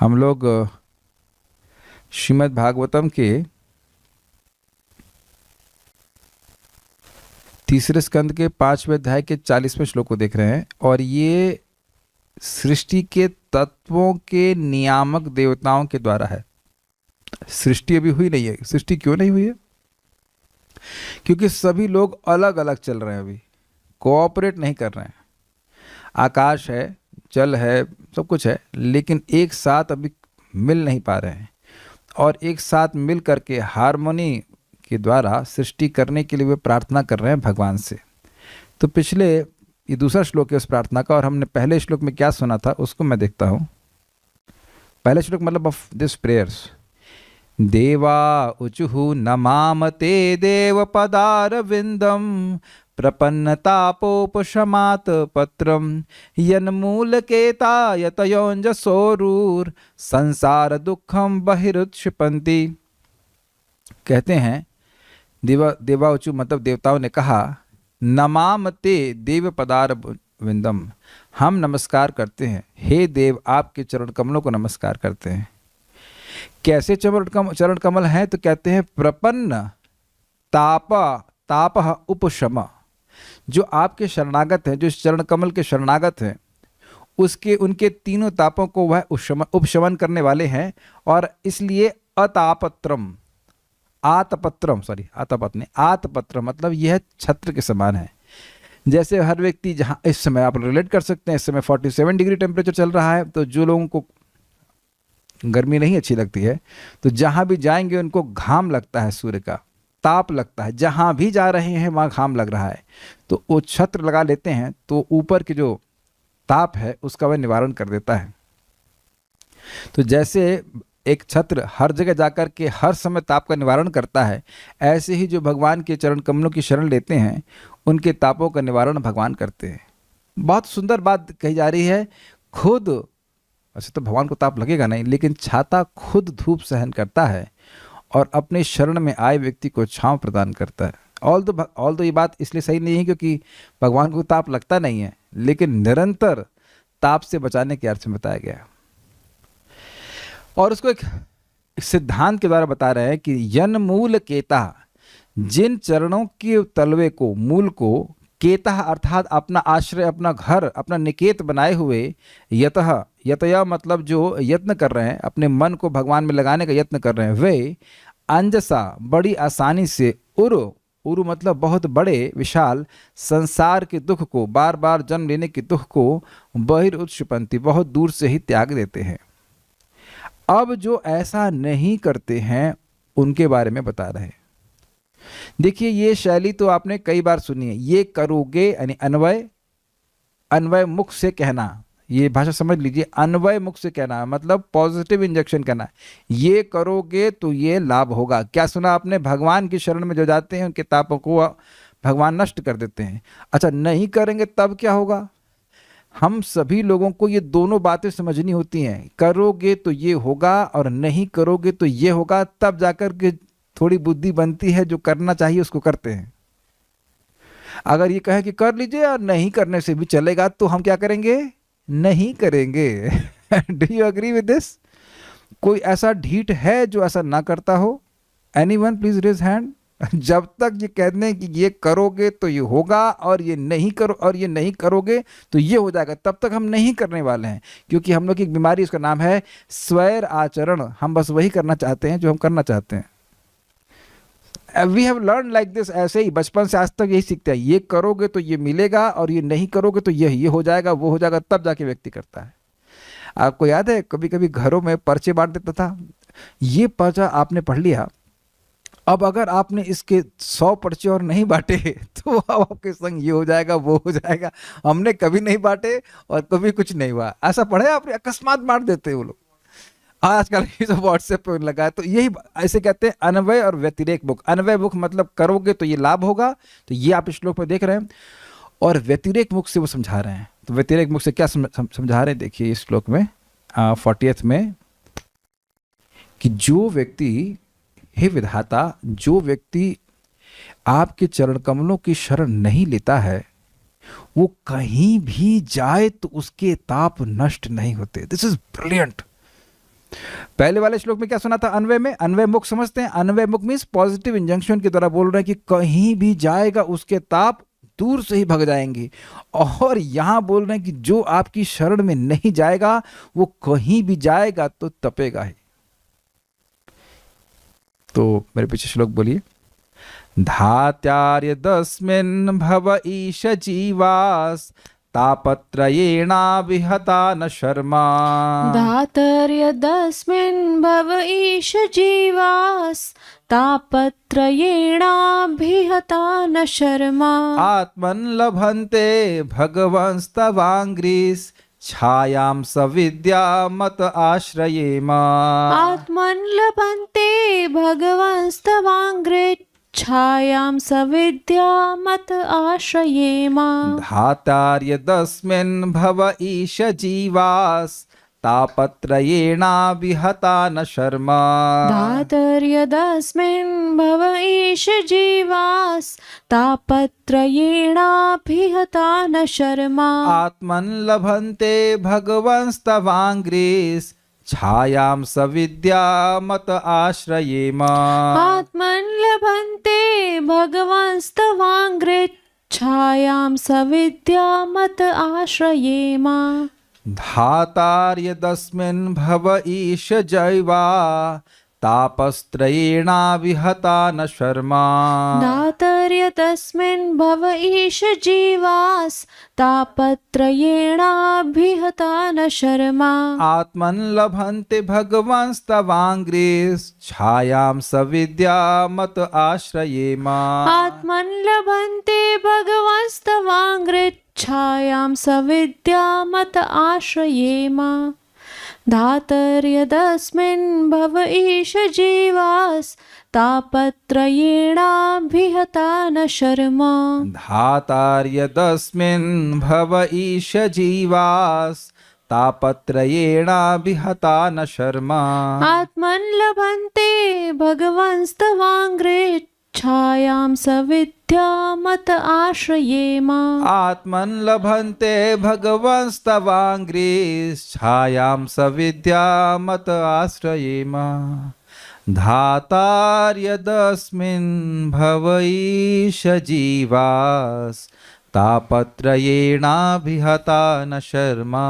हम लोग श्रीमद् भागवतम के तीसरे स्कंद के 5वें अध्याय के 40वें श्लोक को देख रहे हैं। और ये सृष्टि के तत्वों के नियामक देवताओं के द्वारा है। सृष्टि अभी हुई नहीं है। सृष्टि क्यों नहीं हुई है? क्योंकि सभी लोग अलग अलग चल रहे हैं, अभी कोऑपरेट नहीं कर रहे हैं। आकाश है, जल है, सब कुछ है, लेकिन एक साथ अभी मिल नहीं पा रहे हैं। और एक साथ मिल करके हार्मोनी के द्वारा सृष्टि करने के लिए वे प्रार्थना कर रहे हैं भगवान से। तो पिछले ये दूसरा श्लोक है उस प्रार्थना का, और हमने पहले श्लोक में क्या सुना था उसको मैं देखता हूँ। पहले श्लोक मतलब ऑफ दिस प्रेयर्स। देवा उचुहु नमामते देव पदारविंदम प्रपन्नतापोपशमात पत्रम यन्मूलकेता यतयोंजसोरूर संसार दुखम बहिरुत्क्षिपन्ति। कहते हैं देवाउचु मतलब देवताओं ने कहा, नमामते देव पदारविंदम, हम नमस्कार करते हैं, हे देव आपके चरण कमलों को नमस्कार करते हैं। कैसे चरण कमल हैं? तो कहते हैं प्रपन्न ताप उपशम, जो आपके शरणागत हैं, जो चरण कमल के शरणागत हैं, उनके तीनों तापों को वह उपशमन करने वाले हैं। और इसलिए आतपत्रम मतलब यह छत्र के समान है। जैसे हर व्यक्ति जहाँ इस समय आप रिलेट कर सकते हैं, इस समय 47 डिग्री टेम्परेचर चल रहा है, तो जो लोगों को गर्मी नहीं अच्छी लगती है तो जहाँ भी जाएंगे उनको घाम लगता है, सूर्य का ताप लगता है, जहाँ भी जा रहे हैं वहाँ घाम लग रहा है, तो वो छत्र लगा लेते हैं तो ऊपर के जो ताप है उसका वह निवारण कर देता है। तो जैसे एक छत्र हर जगह जाकर के हर समय ताप का निवारण करता है, ऐसे ही जो भगवान के चरण कमलों की शरण लेते हैं उनके तापों का निवारण भगवान करते हैं। बहुत सुंदर बात कही जा रही है। खुद अच्छा तो भगवान को ताप लगेगा नहीं, लेकिन छाता खुद धूप सहन करता है और अपने शरण में आए व्यक्ति को छांव प्रदान करता है। ऑल दो ये बात इसलिए सही नहीं है क्योंकि भगवान को ताप लगता नहीं है, लेकिन निरंतर ताप से बचाने के अर्थ में बताया गया। और उसको एक सिद्धांत के द्वारा बता रहे हैं कि यन मूल केता, जिन चरणों के तलवे को, मूल को, केता अर्थात अपना आश्रय, अपना घर, अपना निकेत बनाए हुए, यतया मतलब जो यत्न कर रहे हैं, अपने मन को भगवान में लगाने का यत्न कर रहे हैं, वे अंजसा बड़ी आसानी से उरु मतलब बहुत बड़े विशाल संसार के दुख को, बार बार जन्म लेने के दुख को बहिरुत्क्षिपन्ति बहुत दूर से ही त्याग देते हैं। अब जो ऐसा नहीं करते हैं उनके बारे में बता रहे हैं। देखिए ये शैली तो आपने कई बार सुनी है, ये करोगे यानी अन्वय मुख से कहना, ये भाषा समझ लीजिए। अन्वय मुख से कहना मतलब पॉजिटिव इंजेक्शन कहना, ये करोगे तो ये लाभ होगा। क्या सुना आपने? भगवान की शरण में जो जाते हैं उनके तापों को भगवान नष्ट कर देते हैं। अच्छा नहीं करेंगे तब क्या होगा? हम सभी लोगों को ये दोनों बातें समझनी होती हैं। करोगे तो ये होगा और नहीं करोगे तो ये होगा, तब जाकर के थोड़ी बुद्धि बनती है, जो करना चाहिए उसको करते हैं। अगर ये कहे कि कर लीजिए और नहीं करने से भी चलेगा तो हम क्या करेंगे? नहीं करेंगे। Do you agree with this? कोई ऐसा ढीठ है जो ऐसा ना करता हो? Anyone please raise hand. जब तक ये कह दें कि ये करोगे तो ये होगा और ये नहीं करो और ये नहीं करोगे तो ये हो जाएगा, तब तक हम नहीं करने वाले हैं। क्योंकि हम लोग की एक बीमारी, उसका नाम है स्वैर आचरण। हम बस वही करना चाहते हैं जो हम करना चाहते हैं। We have learn like this. ऐसे ही बचपन से आज तक यही सीखते हैं, ये करोगे तो ये मिलेगा और ये नहीं करोगे तो ये हो जाएगा, वो हो जाएगा, तब जाके व्यक्ति करता है। आपको याद है कभी कभी घरों में पर्चे बांट देता था, ये पर्चा आपने पढ़ लिया, अब अगर आपने इसके 100 पर्चे और नहीं बांटे तो आपके संग ये हो जाएगा, वो हो जाएगा। हमने कभी नहीं बांटे और कभी कुछ नहीं हुआ। ऐसा पढ़े आपने? अकस्मात बांट देते हैं वो लोग। आजकल ये सब व्हाट्सएप पे लगा है। तो यही ऐसे कहते हैं अन्वय और व्यतिरेक मुख। अन्वय मुख मतलब करोगे तो ये लाभ होगा, तो ये आप इस श्लोक में देख रहे हैं। और व्यतिरेक मुख से वो समझा रहे हैं। तो व्यतिरेक मुख से क्या समझा रहे हैं? देखिए इस श्लोक में 40th में कि जो व्यक्ति, हे विधाता, जो व्यक्ति आपके चरण कमलों की शरण नहीं लेता है वो कहीं भी जाए तो उसके ताप नष्ट नहीं होते। This is brilliant. पहले वाले श्लोक में क्या सुना था? अन्वय में, अन्वय मुख समझते हैं। अन्वय मुख मीन्स पॉजिटिव इंजंक्शन के द्वारा बोल रहे हैं कि कहीं भी जाएगा उसके ताप दूर से ही भग जाएंगे। और यहां बोल रहे हैं कि जो आपकी शरण में नहीं जाएगा वो कहीं भी जाएगा तो तपेगा ही। तो मेरे पीछे श्लोक बोलिए। धात्यार्यदस्मिन् भव ईश जीवास् तापत्रयेणा विहता न शर्मा। धातर्यदस्मिन् भव ईश जीवास् तापत्रयेणाभिहता न शर्मा। आत्मन् लभन्ते भगवंस्तवाङ्घ्रिस् छायां सविद्या मत आश्रयेम। आत्मन् लभन्ते भगवंस्तवाङ्घ्रिस् छायां सविद्या मत आश्रयेम। धातार्यदस्मिन् भव ईश जीवास् तापत्रयेणा विहता न शर्मा। धातर्यदस्मिन् भव ईश जीवास् तापत्रयेणाभिहता न शर्मा। आत्मन् लभन्ते भगवंस्तवाङ्घ्रिस् छायां सविद्या मत आश्रयेम। आत्मन् लभन्ते भगवंस्तवाङ्घ्रिस् छायां सविद्या मत आश्रयेम। धातार्यदस्मिन् भव ईश जैवा तापस्त्रयेणा विहता न शर्मा। धातर्यदस्मिन् भव ईश जीवास् तापत्रयेणाभिहता न शर्मा। आत्मन् लभन्ते भगवंस्तवाङ्घ्रिस् छायां सविद्या मत आश्रयेम। आत्मन् लभन्ते भगवंस्तवाङ्घ्रिस् छायां सविद्या मत आश्रयेम। धातर्यदस्मिन् भव ईश जीवास् तापत्रयेणाभिहता न शर्मा। धातार्यदस्मिन् भव ईश जीवास् तापत्रयेणा विहता न शर्मा। आत्मन् लभन्ते भगवंस्तवाङ्घ्रिस् छायां सविद्या मत आश्रयेम। आत्मन् लभन्ते भगवंस्तवाङ्घ्रिस् छायां सविद्या मत आश्रयेम। धातार्यदस्मिन् भव ईश जीवास् तापत्रयेणा विहता न शर्मा।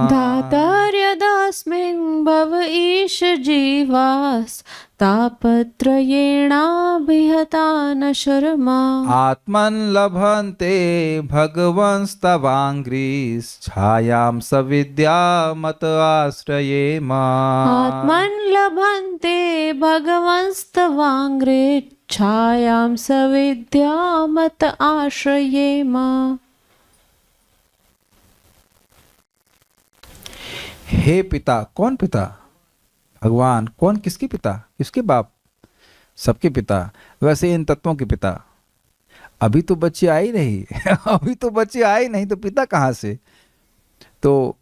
धातर्यदस्मिन् भव ईश जीवास् तापत्रयेणाभिहता न शर्मा। आत्मन् लभन्ते भगवंस्तवाङ्घ्रिस् छायां सविद्या मत आश्रयेम। आत्मन् लभन्ते भगवंस्तवाङ्घ्रिस् छायां सविद्या मत आश्रयेम। हे पिता, कौन पिता? भगवान। कौन? किसके पिता? किसके बाप? सबके पिता। वैसे इन तत्वों के पिता। अभी तो बच्चे आए नहीं अभी तो बच्चे आए नहीं तो पिता कहाँ से? तो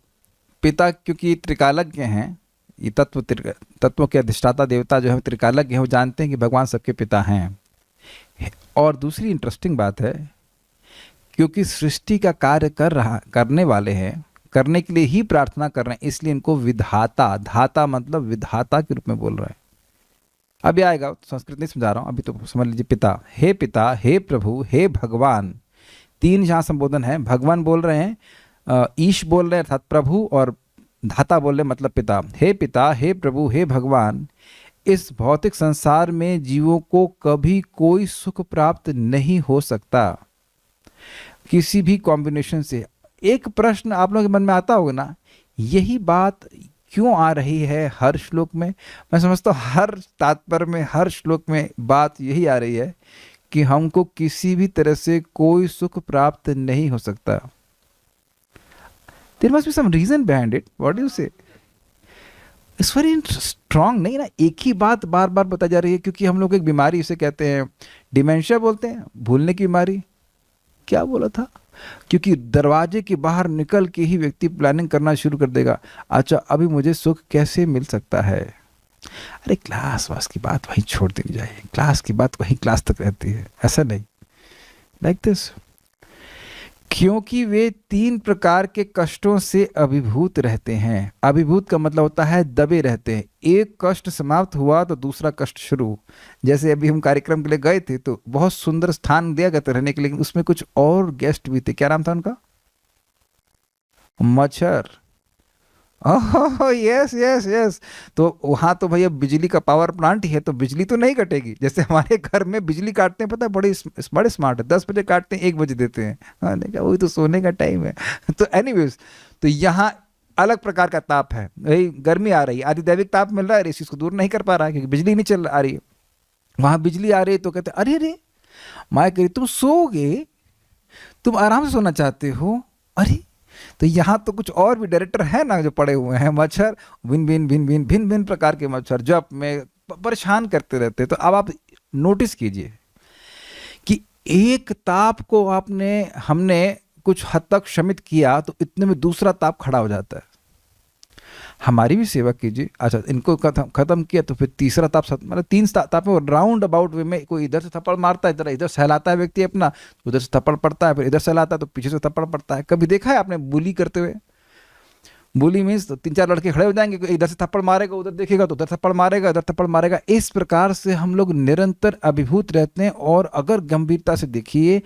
पिता क्योंकि त्रिकालज्ञ हैं, ये तत्वों के अधिष्ठाता देवता जो है त्रिकालज्ञ हैं, वो जानते हैं कि भगवान सबके पिता हैं। और दूसरी इंटरेस्टिंग बात है, क्योंकि सृष्टि का कार्य करने वाले हैं, करने के लिए ही प्रार्थना कर रहे हैं, इसलिए इनको विधाता, धाता मतलब विधाता के रूप में बोल रहे हैं। अभी आएगा, संस्कृत नहीं समझा रहा हूँ, अभी तो समझ लीजिए। पिता, हे पिता, हे प्रभु, हे भगवान, तीन यहाँ संबोधन है। भगवान बोल रहे हैं, ईश बोल रहे हैं अर्थात प्रभु, और धाता बोल रहे हैं मतलब पिता। हे पिता, हे प्रभु, हे भगवान, इस भौतिक संसार में जीवों को कभी कोई सुख प्राप्त नहीं हो सकता किसी भी कॉम्बिनेशन से। एक प्रश्न आप लोगों के मन में आता होगा ना, यही बात क्यों आ रही है हर श्लोक में? मैं समझता हूँ हर तात्पर्य में, हर श्लोक में बात यही आ रही है कि हमको किसी भी तरह से कोई सुख प्राप्त नहीं हो सकता। There must be some reason behind it. What do you say? It's very strong नहीं ना, एक ही बात बार बार बताई जा रही है। क्योंकि हम लोग एक बीमारी, इसे कहते हैं डिमेंशिया बोलते हैं, भूलने की बीमारी। क्या बोला था? क्योंकि दरवाजे के बाहर निकल के ही व्यक्ति प्लानिंग करना शुरू कर देगा, अच्छा अभी मुझे सुख कैसे मिल सकता है। अरे क्लास वास की बात वहीं छोड़ दी जाए, क्लास की बात वहीं क्लास तक रहती है, ऐसा नहीं। लाइक दिस, क्योंकि वे 3 प्रकार के कष्टों से अभिभूत रहते हैं। अभिभूत का मतलब होता है दबे रहते हैं। एक कष्ट समाप्त हुआ तो दूसरा कष्ट शुरू। जैसे अभी हम कार्यक्रम के लिए गए थे तो बहुत सुंदर स्थान दिया गया था रहने के लिए, लेकिन उसमें कुछ और गेस्ट भी थे। क्या नाम था उनका? मच्छर। Oh yes yes yes. तो वहाँ तो भैया बिजली का पावर प्लांट ही है, तो बिजली तो नहीं कटेगी। जैसे हमारे घर में बिजली काटते हैं, पता है, बड़े स्मार्ट है। 10 बजे काटते हैं, 1 बजे देते हैं। हाँ, नहीं कहा वही तो सोने का टाइम है। तो एनीवेज, तो यहाँ अलग प्रकार का ताप है। वही गर्मी आ रही है, आधिदैविक ताप मिल रहा है, इस चीज़ को दूर नहीं कर पा रहा है क्योंकि बिजली नहीं चल आ रही है। वहाँ बिजली आ रही है तो कहते अरे अरे माँ कह रही तुम सोओगे, तुम आराम से सोना चाहते हो। अरे तो यहाँ तो कुछ और भी डायरेक्टर है ना जो पड़े हुए हैं। मच्छर भिन्न भिन्न भिन्न भिन्न भिन्न भिन्न प्रकार के मच्छर जो आप में परेशान करते रहते हैं। तो अब आप नोटिस कीजिए कि एक ताप को हमने कुछ हद तक शमित किया तो इतने में दूसरा ताप खड़ा हो जाता है। हमारी भी सेवा कीजिए। अच्छा, इनको खत्म किया तो फिर तीसरा ताप, मतलब 3 ताप में राउंड अबाउट वे में कोई इधर से थप्पड़ मारता है, इधर सहलाता है व्यक्ति अपना, उधर से थप्पड़ पड़ता है, फिर इधर सहलाता है तो पीछे से थप्पड़ पड़ता है। कभी देखा है आपने बुली करते हुए? बुली मीन्स तो 3-4 लड़के खड़े हो जाएंगे, इधर से थप्पड़ मारेगा, उधर देखेगा तो उधर थप्पड़ मारेगा, इधर थप्पड़ मारेगा। इस प्रकार से हम लोग निरंतर अभिभूत रहते हैं। और अगर गंभीरता से देखिए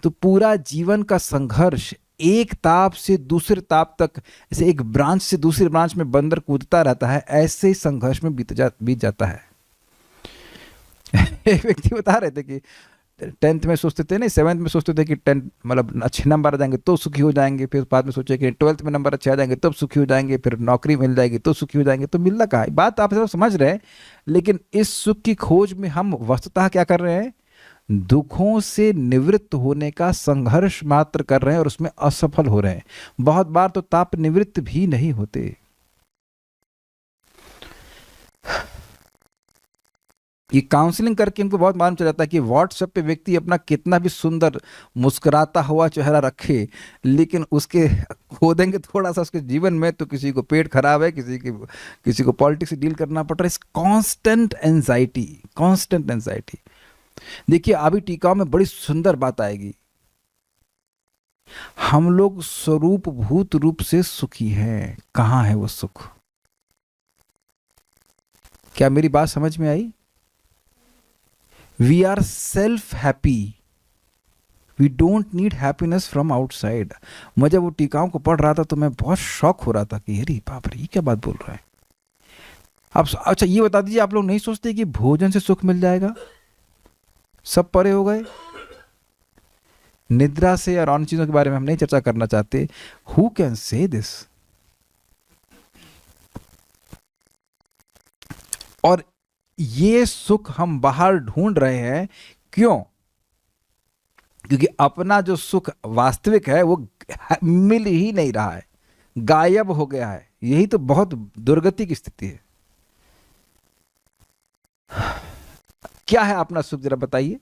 तो पूरा जीवन का संघर्ष एक ताप से दूसरे ताप तक, जैसे एक ब्रांच से दूसरे ब्रांच में बंदर कूदता रहता है, ऐसे ही संघर्ष में बीत जाता है। एक व्यक्ति बता रहे थे कि 10th में सोचते थे, नहीं 7th में सोचते थे कि 10 मतलब अच्छे नंबर आ जाएंगे तो सुखी हो जाएंगे। फिर बाद में सोचे कि 12th में नंबर अच्छे आ जाएंगे तब सुखी हो जाएंगे, फिर नौकरी मिल जाएगी तो सुखी हो जाएंगे। तो मिलना कहाँ है, बात आप सब समझ रहे हैं। लेकिन इस सुख की खोज में हम वस्तुतः क्या कर रहे हैं? दुखों से निवृत्त होने का संघर्ष मात्र कर रहे हैं और उसमें असफल हो रहे हैं। बहुत बार तो ताप निवृत्त भी नहीं होते। ये काउंसलिंग करके इनको बहुत मालूम चल जाता है कि व्हाट्सएप पे व्यक्ति अपना कितना भी सुंदर मुस्कुराता हुआ चेहरा रखे, लेकिन उसके खोदेंगे थोड़ा सा उसके जीवन में तो किसी को पेट खराब है, किसी को पॉलिटिक्स से डील करना पड़ रहा है। Constant anxiety, constant anxiety. देखिए अभी टीका में बड़ी सुंदर बात आएगी। हम लोग स्वरूप भूत रूप से सुखी हैं। कहां है वो सुख? क्या मेरी बात समझ में आई? We are self happy, we don't need happiness from outside. मैं जब वो टीकाओं को पढ़ रहा था तो मैं बहुत शॉक हो रहा था कि अरे बाप रे, ये क्या बात बोल रहा है। अब अच्छा ये बता दीजिए, आप लोग नहीं सोचते कि भोजन से सुख मिल जाएगा? सब परे हो गए। निद्रा से और अन्य चीजों के बारे में हम नहीं चर्चा करना चाहते। Who can say this? और ये सुख हम बाहर ढूंढ रहे हैं। क्यों? क्योंकि अपना जो सुख वास्तविक है वो मिल ही नहीं रहा है, गायब हो गया है। यही तो बहुत दुर्गति की स्थिति है। क्या है अपना सुख, जरा बताइए।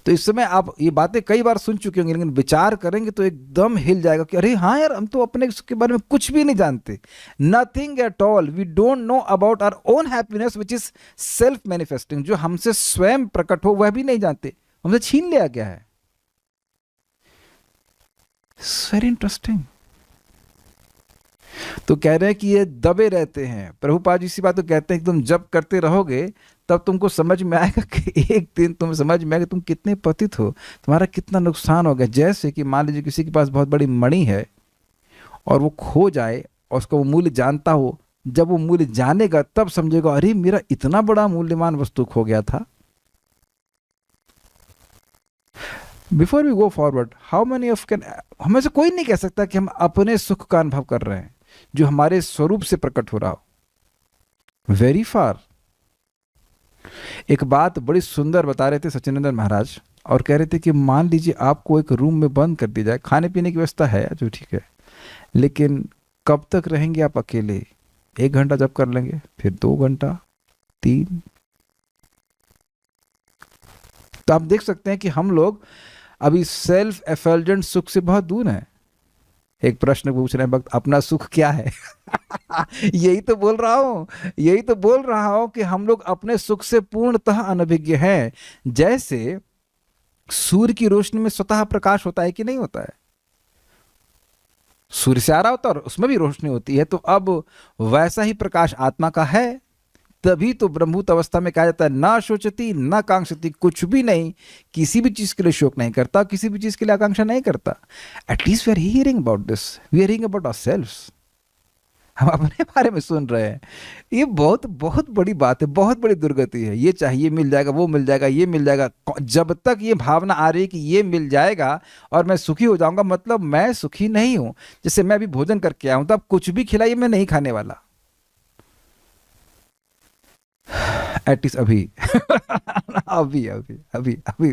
तो इस समय आप ये बातें कई बार सुन चुके होंगे, लेकिन विचार करेंगे तो एकदम हिल जाएगा कि अरे हाँ यार, हम तो अपने सुख के बारे में कुछ भी नहीं जानते। Nothing at all. We don't know about our own happiness which is self manifesting. जो हमसे स्वयं प्रकट हो वह भी नहीं जानते, हमसे छीन लिया गया है। Very interesting. तो कह रहे हैं कि ये दबे रहते हैं। प्रभुपाद जी इसी बात को कहते हैं कि तुम जब करते रहोगे तब तुमको समझ में आएगा कि एक दिन तुम्हें समझ में आएगा तुम कितने पतित हो, तुम्हारा कितना नुकसान हो गया। जैसे कि मान लीजिए किसी के पास बहुत बड़ी मणि है और वो खो जाए और उसका वो मूल्य जानता हो, जब वो मूल्य जानेगा तब समझेगा अरे मेरा इतना बड़ा मूल्यवान वस्तु खो गया था। Before we go forward, how many of can, हमें से कोई नहीं कह सकता कि हम अपने सुख का अनुभव कर रहे हैं जो हमारे स्वरूप से प्रकट हो रहा हो। Very far. एक बात बड़ी सुंदर बता रहे थे सच्चिदानंद महाराज, और कह रहे थे कि मान लीजिए आपको एक रूम में बंद कर दिया जाए, खाने पीने की व्यवस्था है जो ठीक है, लेकिन कब तक रहेंगे आप अकेले? 1 घंटा जब कर लेंगे, फिर 2 घंटा, 3। तो आप देख सकते हैं कि हम लोग अभी सेल्फ एफल्जेंट सुख से बहुत दूर हैं। एक प्रश्न पूछ रहे हैं भक्त, अपना सुख क्या है? यही तो बोल रहा हूं कि हम लोग अपने सुख से पूर्णतः अनभिज्ञ हैं। जैसे सूर्य की रोशनी में स्वतः प्रकाश होता है कि नहीं होता है? सूर्य से आ रहा होता है और उसमें भी रोशनी होती है। तो अब वैसा ही प्रकाश आत्मा का है। तभी तो ब्रह्मभूत अवस्था में कहा जाता है ना शोचती ना कांक्षती, कुछ भी नहीं, किसी भी चीज के लिए शोक नहीं करता, किसी भी चीज के लिए आकांक्षा नहीं करता। At least we are hearing about this, we are hearing about ourselves. हम अपने बारे में सुन रहे हैं। ये बहुत बहुत बड़ी बात है, बहुत बड़ी दुर्गति है। ये चाहिए मिल जाएगा, वो मिल जाएगा, ये मिल जाएगा। जब तक ये भावना आ रही है कि ये मिल जाएगा और मैं सुखी हो जाऊंगा, मतलब मैं सुखी नहीं हूं। जैसे मैं अभी भोजन करके आया हूं, तो अब कुछ भी खिलाइए मैं नहीं खाने वाला, एटलीस्ट अभी अभी अभी अभी अभी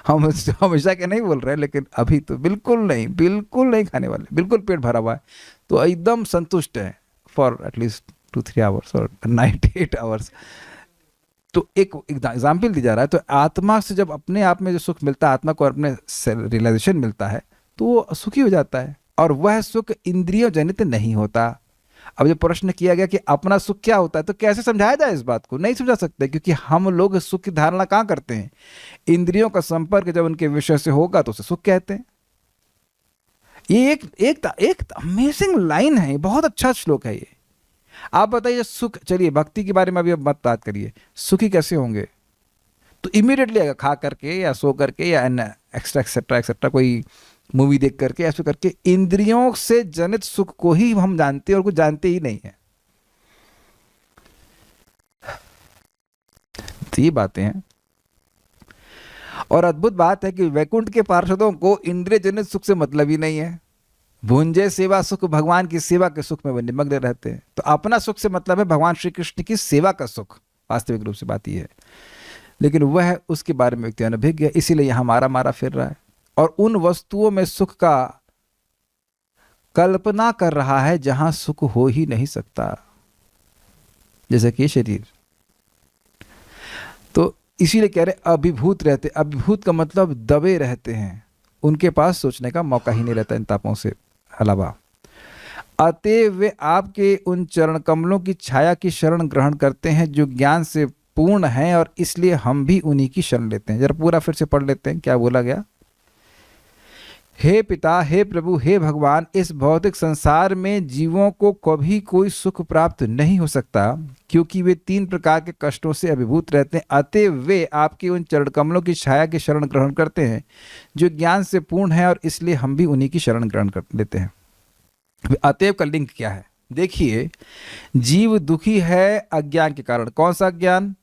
हम हमेशा के नहीं बोल रहे हैं, लेकिन अभी तो बिल्कुल नहीं, बिल्कुल नहीं खाने वाले, बिल्कुल पेट भरा हुआ है, तो एकदम संतुष्ट है फॉर एटलीस्ट 2-3 आवर्स और नाइट 8 आवर्स। तो एक एग्जाम्पल दी जा रहा है। तो आत्मा से जब अपने आप में जो सुख मिलता है, आत्मा को अपने रियलाइजेशन मिलता है, तो वो सुखी हो जाता है, और वह सुख इंद्रियों जनित नहीं होता। अब जब प्रश्न किया गया कि अपना सुख क्या होता है, तो कैसे समझाया जाए इस बात को? नहीं समझा सकते, क्योंकि हम लोग सुख की धारणा कहाँ करते हैं? इंद्रियों का संपर्क जब उनके विषय से होगा तो उसे सुख कहते हैं। ये एक अमेजिंग लाइन है, बहुत अच्छा श्लोक है ये। आप बताइए सुख, चलिए भक्ति के बारे में अभी अब मत बात करिए, सुखी कैसे होंगे? तो इमीडिएटली आएगा खा करके या सो करके या एक्स्ट्रा एक्सेट्रा एक्सेट्रा, कोई मूवी देख करके, ऐसे करके। इंद्रियों से जनित सुख को ही हम जानते हैं और कुछ जानते ही नहीं है। तो ये बातें हैं। और अद्भुत बात है कि वैकुंठ के पार्षदों को इंद्रिय जनित सुख से मतलब ही नहीं है। भुंजे सेवा सुख, भगवान की सेवा के सुख में वो निमग्न रहते हैं। तो अपना सुख से मतलब है भगवान श्री कृष्ण की सेवा का सुख, वास्तविक रूप से बात यह है। लेकिन वह उसके बारे में व्यक्ति अनभिज्ञ है, इसीलिए यहां मारा मारा फिर रहा है और उन वस्तुओं में सुख का कल्पना कर रहा है जहां सुख हो ही नहीं सकता, जैसे कि शरीर। तो इसीलिए कह रहे अभिभूत रहते। अभिभूत का मतलब दबे रहते हैं, उनके पास सोचने का मौका ही नहीं रहता इन तापों से अलावा। अतएव वे आपके उन चरण कमलों की छाया की शरण ग्रहण करते हैं जो ज्ञान से पूर्ण है, और इसलिए हम भी उन्हीं की शरण लेते हैं। जरा पूरा फिर से पढ़ लेते हैं क्या बोला गया। हे पिता, हे प्रभु, हे भगवान, इस भौतिक संसार में जीवों को कभी कोई सुख प्राप्त नहीं हो सकता, क्योंकि वे 3 प्रकार के कष्टों से अभिभूत रहते हैं। अतएव वे आपके उन चरण कमलों की छाया की शरण ग्रहण करते हैं जो ज्ञान से पूर्ण है, और इसलिए हम भी उन्हीं की शरण ग्रहण कर लेते हैं। अतएव का लिंक क्या है? देखिए, जीव दुखी है अज्ञान के कारण। कौन सा अज्ञान?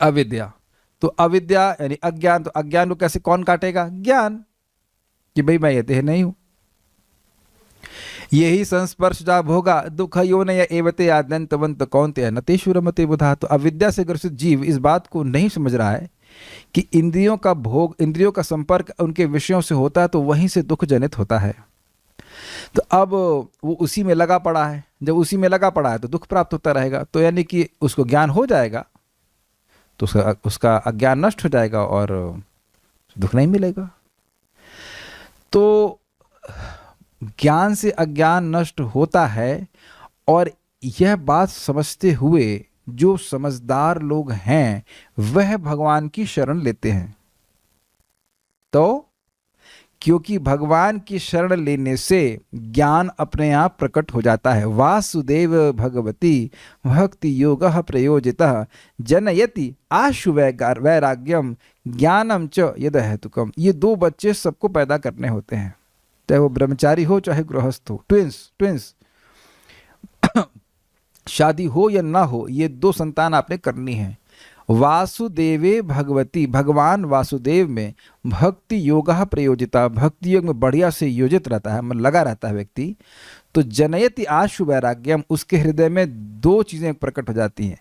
अविद्या। तो अविद्या यानी अज्ञान, तो अज्ञान को कैसे कौन काटेगा? ज्ञान, कि भाई मैं ये देह नहीं हूं। यही संस्पर्श जा भोगा दुख योनय एवते आद्यंतवंत कौन्तेय न तेषु रमते बुधा। तो अविद्या से ग्रसित जीव इस बात को नहीं समझ रहा है कि इंद्रियों का भोग, इंद्रियों का संपर्क उनके विषयों से होता है, तो वहीं से दुख जनित होता है। तो अब वो उसी में लगा पड़ा है। जब उसी में लगा पड़ा है तो दुख प्राप्त होता रहेगा। तो यानी कि उसको ज्ञान हो जाएगा तो उसका अज्ञान नष्ट हो जाएगा और दुख नहीं मिलेगा। तो ज्ञान से अज्ञान नष्ट होता है, और यह बात समझते हुए जो समझदार लोग हैं वह भगवान की शरण लेते हैं। तो क्योंकि भगवान की शरण लेने से ज्ञान अपने आप प्रकट हो जाता है। वासुदेव भगवती भक्ति योग प्रयोजितः जनयति आशु वैराग्यम ज्ञानम च यद हेतुकम। ये 2 बच्चे सबको पैदा करने होते हैं, चाहे वो ब्रह्मचारी हो चाहे गृहस्थ हो। ट्विंस शादी हो या ना हो, ये 2 संतान आपने करनी है। वासुदेवे भगवती, भगवान वासुदेव में भक्ति योगा प्रयोजिता, भक्ति योग में बढ़िया से योजित रहता है, मतलब लगा रहता है व्यक्ति। तो जनयति आशु वैराग्यम, उसके हृदय में 2 चीजें प्रकट हो जाती हैं,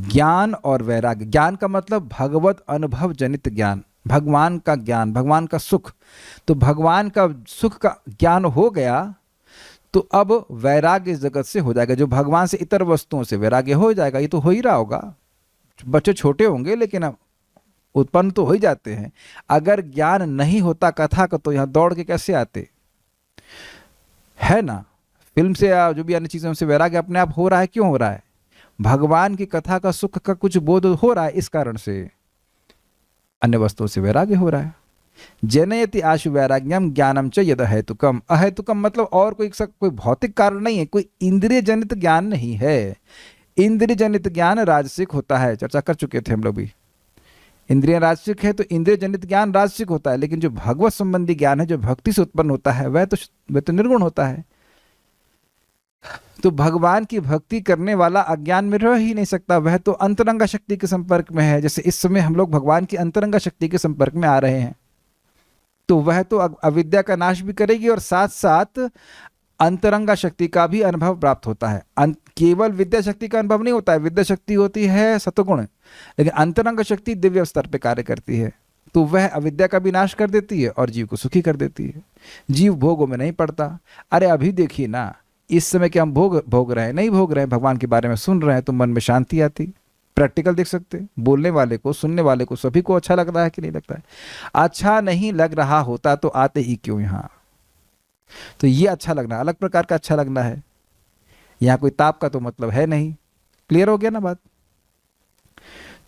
ज्ञान और वैराग्य। ज्ञान का मतलब भगवत अनुभव जनित ज्ञान, भगवान का ज्ञान, भगवान का सुख। तो भगवान का सुख का ज्ञान हो गया तो अब वैराग्य इस जगत से हो जाएगा। जो भगवान से इतर वस्तुओं से वैराग्य हो जाएगा, ये तो हो ही रहा होगा। बच्चे छोटे होंगे लेकिन अब उत्पन्न तो हो ही जाते हैं। अगर ज्ञान नहीं होता कथा का, तो यहाँ दौड़ के कैसे आते, है ना? फिल्म से या जो भी अन्य चीजों से वैराग्य अपने आप हो रहा है। क्यों हो रहा है? भगवान की कथा का सुख का कुछ बोध हो रहा है, इस कारण से। अन्य वस्तुओं से वैराग्य हो रहा है। जनयति आशु वैराग्यम ज्ञानम च यद अहेतुकम। अहेतुकम मतलब और कोई भौतिक कारण नहीं है, कोई इंद्रिय जनित ज्ञान नहीं है। इंद्रिय जनित ज्ञान राजसिक होता है, चर्चा कर चुके थे हम लोग भी। इंद्रिय राजसिक है तो इंद्रिय जनित ज्ञान राजसिक होता है, लेकिन जो भगवत संबंधी ज्ञान है, जो भक्ति से उत्पन्न होता है, वह तो निर्गुण होता है। तो भगवान की भक्ति करने वाला अज्ञान में रह ही नहीं सकता, वह तो अंतरंगा शक्ति के संपर्क में है। जैसे इस समय हम लोग भगवान की अंतरंगा शक्ति के संपर्क में आ रहे हैं, तो वह तो अविद्या का नाश भी करेगी और साथ साथ अंतरंगा शक्ति का भी अनुभव प्राप्त होता है। केवल विद्या शक्ति का अनुभव नहीं होता है, विद्या शक्ति होती है सत्वगुण, लेकिन अंतरंग शक्ति दिव्य स्तर पे कार्य करती है, तो वह अविद्या का भी नाश कर देती है और जीव को सुखी कर देती है। जीव भोगों में नहीं पड़ता। अरे अभी देखिए ना, इस समय के हम भोग रहे हैं, नहीं भोग रहे हैं, भगवान के बारे में सुन रहे हैं तो मन में शांति आती। प्रैक्टिकल देख सकते हैं, बोलने वाले को, सुनने वाले को, सभी को अच्छा लग रहा है कि नहीं लगता है? अच्छा नहीं लग रहा होता तो आते ही क्यों यहाँ? तो ये अच्छा लगना, अलग प्रकार का अच्छा लगना है। यहाँ कोई ताप का तो मतलब है नहीं। क्लियर हो गया ना बात?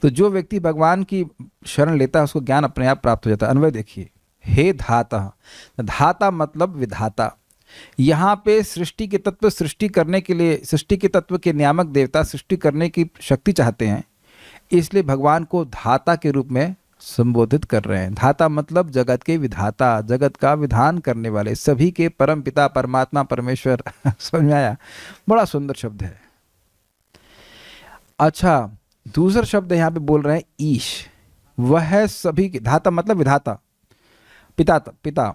तो जो व्यक्ति भगवान की शरण लेता है उसको ज्ञान अपने आप प्राप्त हो जाता है। अन्वय देखिए, हे धाता, धाता मतलब विधाता। यहाँ पे सृष्टि के तत्व सृष्टि करने के लिए, सृष्टि के तत्व के नियामक देवता सृष्टि करने की शक्ति चाहते हैं, इसलिए भगवान को धाता के रूप में संबोधित कर रहे हैं। धाता मतलब जगत के विधाता, जगत का विधान करने वाले, सभी के परम पिता परमात्मा परमेश्वर। समझ में आया? बड़ा सुंदर शब्द है। अच्छा, दूसरा शब्द यहाँ पे बोल रहे हैं ईश। वह सभी के, धाता मतलब विधाता, पिता।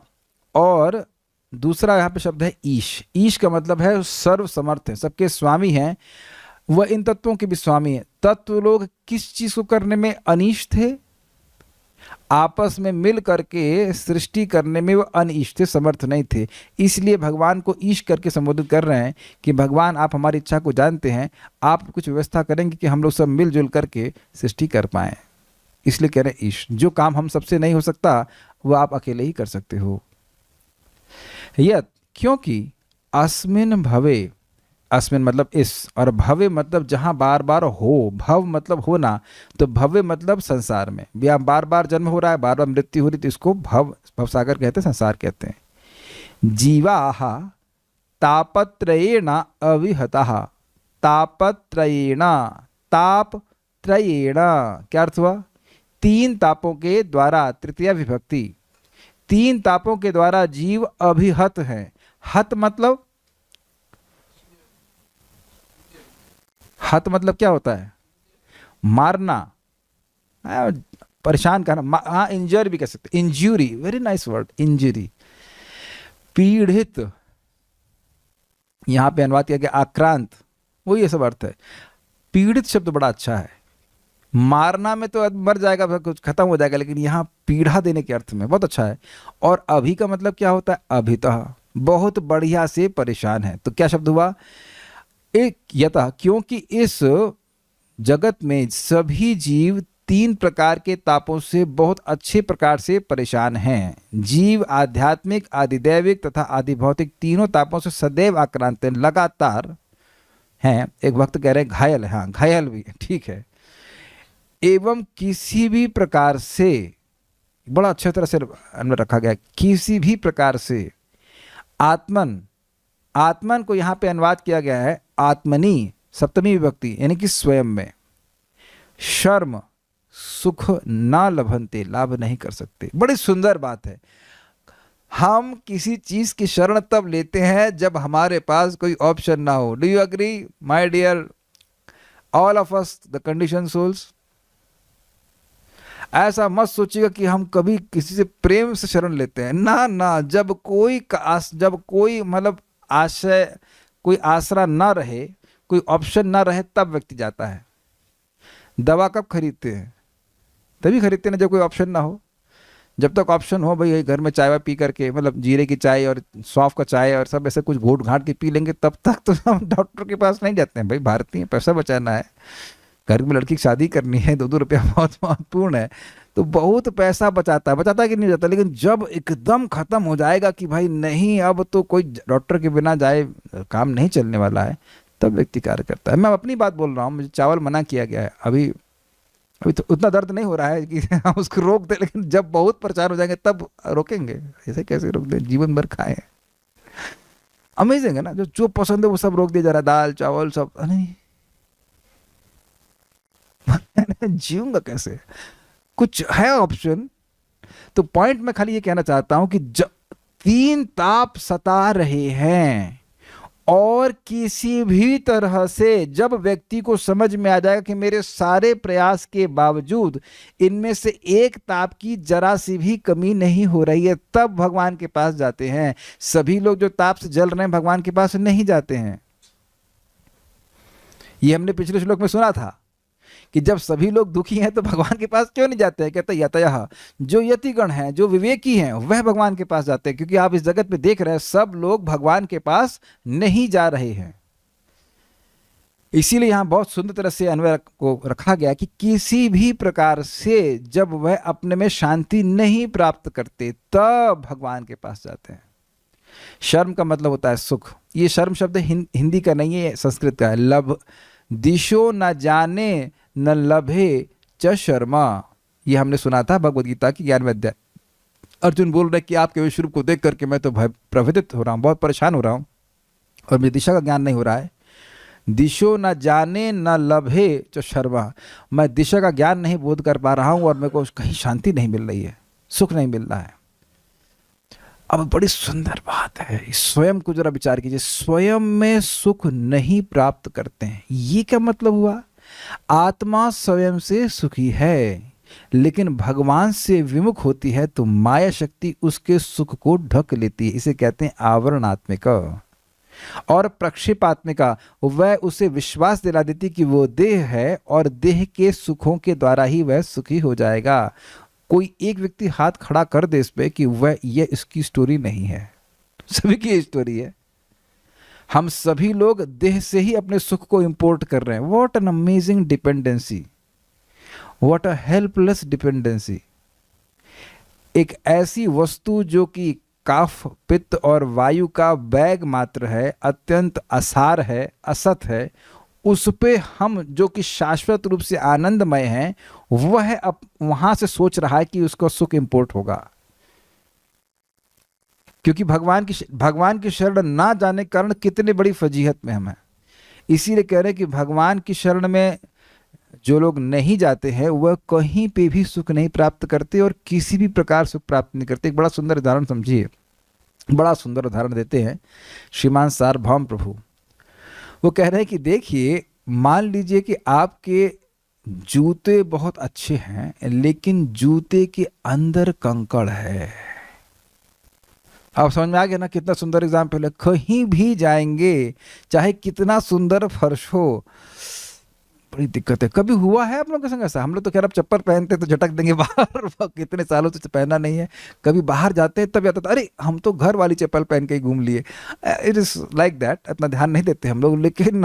और दूसरा यहाँ पे शब्द है ईश। ईश का मतलब है सर्व समर्थ है, सबके स्वामी हैं। वह इन तत्वों के भी स्वामी है। तत्व लोग किस चीज को करने में अनीश थे? आपस में मिल करके सृष्टि करने में वो अनीश थे, समर्थ नहीं थे। इसलिए भगवान को ईश करके संबोधित कर रहे हैं कि भगवान आप हमारी इच्छा को जानते हैं, आप कुछ व्यवस्था करेंगे कि हम लोग सब मिलजुल करके सृष्टि कर पाएं। इसलिए कह रहे हैं ईश, जो काम हम सबसे नहीं हो सकता वो आप अकेले ही कर सकते हो। यत क्योंकि अस्मिन भवे, अस्मिन मतलब इस, और भवे मतलब जहाँ बार बार हो। भव मतलब होना, तो भवे मतलब संसार में या बार बार जन्म हो रहा है, बार बार मृत्यु हो रही, तो इसको भवसागर कहते हैं, संसार कहते हैं। जीवाः तापत्रयेण अविहताः। तापत्रयेण, तापत्रयेण क्या अर्थ हुआ? तीन तापों के द्वारा, तृतीया विभक्ति, तीन तापों के द्वारा जीव अभिहत है। हत मतलब, हत मतलब क्या होता है? मारना, परेशान करना। हाँ, इंजर भी कह सकते, injury, very nice word, injury. पीड़ित, यहां पे अनुवाद किया गया आक्रांत, वो ये सब अर्थ है। पीड़ित शब्द बड़ा अच्छा है। मारना में तो मर जाएगा, कुछ खत्म हो जाएगा, लेकिन यहाँ पीड़ा देने के अर्थ में बहुत अच्छा है। और अभी का मतलब क्या होता है? अभितः, बहुत बढ़िया से परेशान है। तो क्या शब्द हुआ? एक यतः, क्योंकि इस जगत में सभी जीव तीन प्रकार के तापों से बहुत अच्छे प्रकार से परेशान हैं। जीव आध्यात्मिक, आदिदैविक तथा आदिभौतिक तीनों तापों से सदैव आक्रांत हैं, लगातार हैं। एक वक्त कह रहे हैं घायल है, हाँ घायल भी, ठीक है। एवं किसी भी प्रकार से, बड़ा अच्छे तरह से अन्वय रखा गया, किसी भी प्रकार से आत्मन, आत्मन को यहाँ पे अनुवाद किया गया है आत्मनि, सप्तमी विभक्ति, यानी कि स्वयं में। शर्म सुख ना लभंते, लाभ नहीं कर सकते। बड़ी सुंदर बात है। हम किसी चीज की शरण तब लेते हैं जब हमारे पास कोई ऑप्शन ना हो। Do you agree my dear all of us the condition souls? ऐसा मत सोचिएगा कि हम कभी किसी से प्रेम से शरण लेते हैं, ना ना। जब कोई मतलब आशय, कोई आसरा ना रहे, कोई ऑप्शन ना रहे, तब व्यक्ति जाता है। दवा कब खरीदते हैं? तभी खरीदते हैं जब कोई ऑप्शन ना हो। जब तक ऑप्शन हो, भाई घर में चाय पी करके, मतलब जीरे की चाय और सौंफ का चाय और सब ऐसे कुछ घूट घाट के पी लेंगे, तब तक तो हम डॉक्टर के पास नहीं जाते हैं। भाई भारतीय, पैसा बचाना है, घर में लड़की की शादी करनी है, 2-2 रुपया बहुत महत्वपूर्ण है, तो बहुत पैसा बचाता है कि नहीं बचाता। लेकिन जब एकदम खत्म हो जाएगा कि भाई नहीं, अब तो कोई डॉक्टर के बिना जाए काम नहीं चलने वाला है, तब व्यक्ति कार्य करता है। मैं अपनी बात बोल रहा हूँ, मुझे चावल मना किया गया है, अभी अभी तो उतना दर्द नहीं हो रहा है कि हम उसको रोक दें, लेकिन जब बहुत परेशान हो जाएंगे तब रोकेंगे। ऐसे कैसे रोक दें, जीवन भर खाएं। अमेजिंग है ना, जो जो पसंद है वो सब रोक दिया जा रहा है, दाल चावल सब। नहीं जीऊंगा कैसे, कुछ है ऑप्शन? तो पॉइंट मैं खाली ये कहना चाहता हूं कि तीन ताप सता रहे हैं, और किसी भी तरह से जब व्यक्ति को समझ में आ जाएगा कि मेरे सारे प्रयास के बावजूद इनमें से एक ताप की जरा सी भी कमी नहीं हो रही है, तब भगवान के पास जाते हैं। सभी लोग जो ताप से जल रहे हैं भगवान के पास नहीं जाते हैं। ये हमने पिछले श्लोक में सुना था कि जब सभी लोग दुखी हैं तो भगवान के पास क्यों नहीं जाते हैं? कहते यतयः, जो यतिगण हैं, जो विवेकी हैं, वह भगवान के पास जाते हैं। क्योंकि आप इस जगत में देख रहे हैं सब लोग भगवान के पास नहीं जा रहे हैं। इसीलिए यहां बहुत सुंदर तरह से अन्वय को रखा गया कि किसी भी प्रकार से जब वह अपने में शांति नहीं प्राप्त करते तब भगवान के पास जाते हैं। शर्म का मतलब होता है सुख। ये शर्म शब्द हिंदी का नहीं है, संस्कृत का है। लब दिशो न जाने न लभे च शर्मा, ये हमने सुना था भगवद गीता की 11वें अध्याय। अर्जुन बोल रहे कि आपके विश्व रूप को देख करके मैं तो भय प्रवेदित हो रहा हूँ, बहुत परेशान हो रहा हूँ, और मुझे दिशा का ज्ञान नहीं हो रहा है। दिशो न जाने न लभे च शर्मा, मैं दिशा का ज्ञान नहीं बोध कर पा रहा हूँ और मेरे को कहीं शांति नहीं मिल रही है, सुख नहीं मिल रहा है। अब बड़ी सुंदर बात है, स्वयं को जरा विचार कीजिए, स्वयं में सुख नहीं प्राप्त करते हैं। ये क्या मतलब हुआ? आत्मा स्वयं से सुखी है, लेकिन भगवान से विमुख होती है तो माया शक्ति उसके सुख को ढक लेती है। इसे कहते हैं आवरणात्मिका। और प्रक्षेपात्मिका, वह उसे विश्वास दिला देती कि वो देह है और देह के सुखों के द्वारा ही वह सुखी हो जाएगा। कोई एक व्यक्ति हाथ खड़ा कर दे इस पे कि वह ये इसकी स्टोरी नहीं है, सभी की स्टोरी है। हम सभी लोग देह से ही अपने सुख को इंपोर्ट कर रहे हैं। What an amazing dependency, what a helpless dependency. एक ऐसी वस्तु जो कि काफ पित्त और वायु का बैग मात्र है, अत्यंत असार है, असत है, उस पे हम जो कि शाश्वत रूप से आनंदमय हैं, वह अब वहां से सोच रहा है कि उसका सुख इंपोर्ट होगा। क्योंकि भगवान की शरण ना जाने के कारण कितने बड़ी फजीहत में हम हैं। इसीलिए कह रहे हैं कि भगवान की शरण में जो लोग नहीं जाते हैं वह कहीं पे भी सुख नहीं प्राप्त करते और किसी भी प्रकार सुख प्राप्त नहीं करते। एक बड़ा सुंदर उदाहरण समझिए, बड़ा सुंदर उदाहरण देते हैं श्रीमान सार्वभौम प्रभु। वो कह रहे हैं कि देखिए, मान लीजिए कि आपके जूते बहुत अच्छे हैं लेकिन जूते के अंदर कंकड़ है। आप समझ में आ गया ना? कितना सुंदर एग्जाम्पल है। कहीं भी जाएंगे, चाहे कितना सुंदर फर्श हो, बड़ी दिक्कत है। कभी हुआ है आप लोगों के संग ऐसा? हम लोग तो खैर अब चप्पल पहनते तो झटक देंगे बाहर, कितने सालों से पहना नहीं है। कभी बाहर जाते हैं तब याद आता, अरे हम तो घर वाली चप्पल पहन के ही घूम लिए। इट इज लाइक दैट, इतना ध्यान नहीं देते हम लोग। लेकिन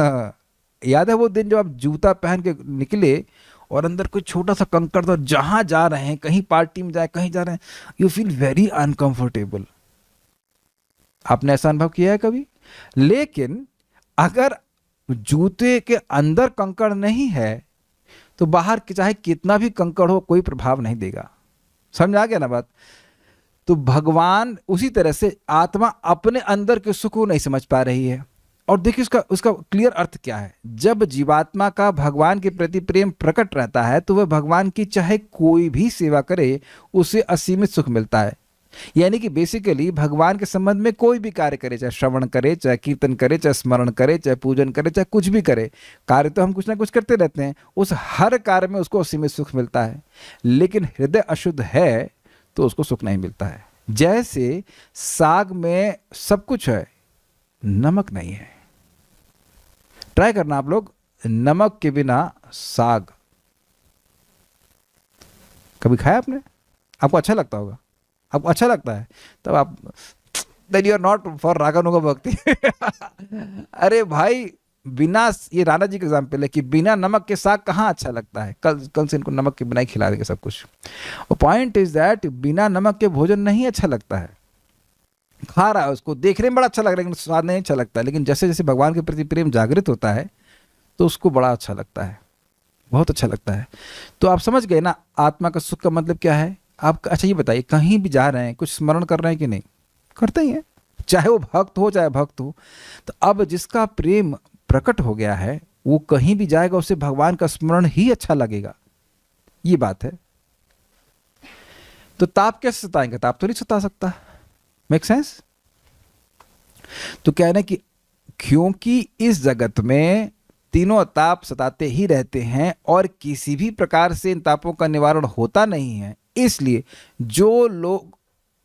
याद है वो दिन जब आप जूता पहन के निकले और अंदर कोई छोटा सा कंकड़ था, जहां जा रहे हैं, कहीं पार्टी में जाए, कहीं जा रहे हैं, यू फील वेरी अनकंफर्टेबल। आपने ऐसा अनुभव किया है कभी? लेकिन अगर जूते के अंदर कंकड़ नहीं है तो बाहर के चाहे कितना भी कंकड़ हो कोई प्रभाव नहीं देगा। समझ आ गया ना बात? तो भगवान उसी तरह से, आत्मा अपने अंदर के सुख को नहीं समझ पा रही है। और देखिए उसका क्लियर अर्थ क्या है। जब जीवात्मा का भगवान के प्रति प्रेम प्रकट रहता है तो वह भगवान की चाहे कोई भी सेवा करे उसे असीमित सुख मिलता है। यानी कि बेसिकली भगवान के संबंध में कोई भी कार्य करे, चाहे श्रवण करे, चाहे कीर्तन करे, चाहे स्मरण करे, चाहे पूजन करे, चाहे कुछ भी करे, कार्य तो हम कुछ ना कुछ करते रहते हैं, उस हर कार्य में उसको असीमित सुख मिलता है। लेकिन हृदय अशुद्ध है तो उसको सुख नहीं मिलता है। जैसे साग में सब कुछ है, नमक नहीं है। ट्राई करना आप लोग, नमक के बिना साग कभी खाया आपने? आपको अच्छा लगता होगा, आपको अच्छा लगता है तब आप, then you are not for raganuga bhakti. अरे भाई, बिना, ये राणा जी का एग्जाम्पल है कि बिना नमक के साग कहाँ अच्छा लगता है। कल से इनको नमक के बिना ही खिला देंगे सब कुछ। और पॉइंट इज दैट बिना नमक के भोजन नहीं अच्छा लगता है। खा रहा है उसको, देखने में बड़ा अच्छा लग रहा है लेकिन स्वाद नहीं अच्छा लगता है। लेकिन जैसे जैसे भगवान के प्रति प्रेम जागृत होता है तो उसको बड़ा अच्छा लगता है। बहुत अच्छा लगता है। तो आप समझ गए ना आत्मा का सुख का मतलब क्या है। आप अच्छा ये बताइए, कहीं भी जा रहे हैं कुछ स्मरण कर रहे हैं कि नहीं? करते ही हैं, चाहे वो भक्त हो चाहे भक्त हो। तो अब जिसका प्रेम प्रकट हो गया है वो कहीं भी जाएगा उसे भगवान का स्मरण ही अच्छा लगेगा, ये बात है। तो ताप कैसे सताएंगे? ताप तो नहीं सता सकता। Make sense? तो कह रहे हैं कि क्योंकि इस जगत में तीनों ताप सताते ही रहते हैं और किसी भी प्रकार से इन तापों का निवारण होता नहीं है, इसलिए जो लोग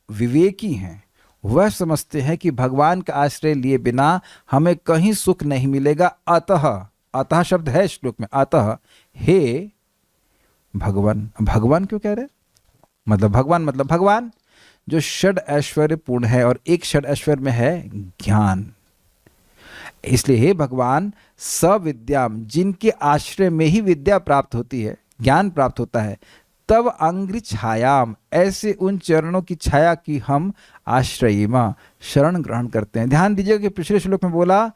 विवेकी हैं वह समझते हैं कि भगवान का आश्रय लिए बिना हमें कहीं सुख नहीं मिलेगा। अतः, अतः शब्द है श्लोक में, अतः हे भगवान। भगवान क्यों कह रहे हैं? मतलब भगवान जो षड ऐश्वर्य पूर्ण है, और एक षड ऐश्वर्य में है ज्ञान। इसलिए हे भगवान सविद्याम, जिनके आश्रय में ही विद्या प्राप्त होती है, ज्ञान प्राप्त होता है, तब अंग्रि छायाम, ऐसे उन चरणों की छाया की हम आश्रयीमा, शरण ग्रहण करते हैं। ध्यान दीजिएगा कि पिछले श्लोक में बोला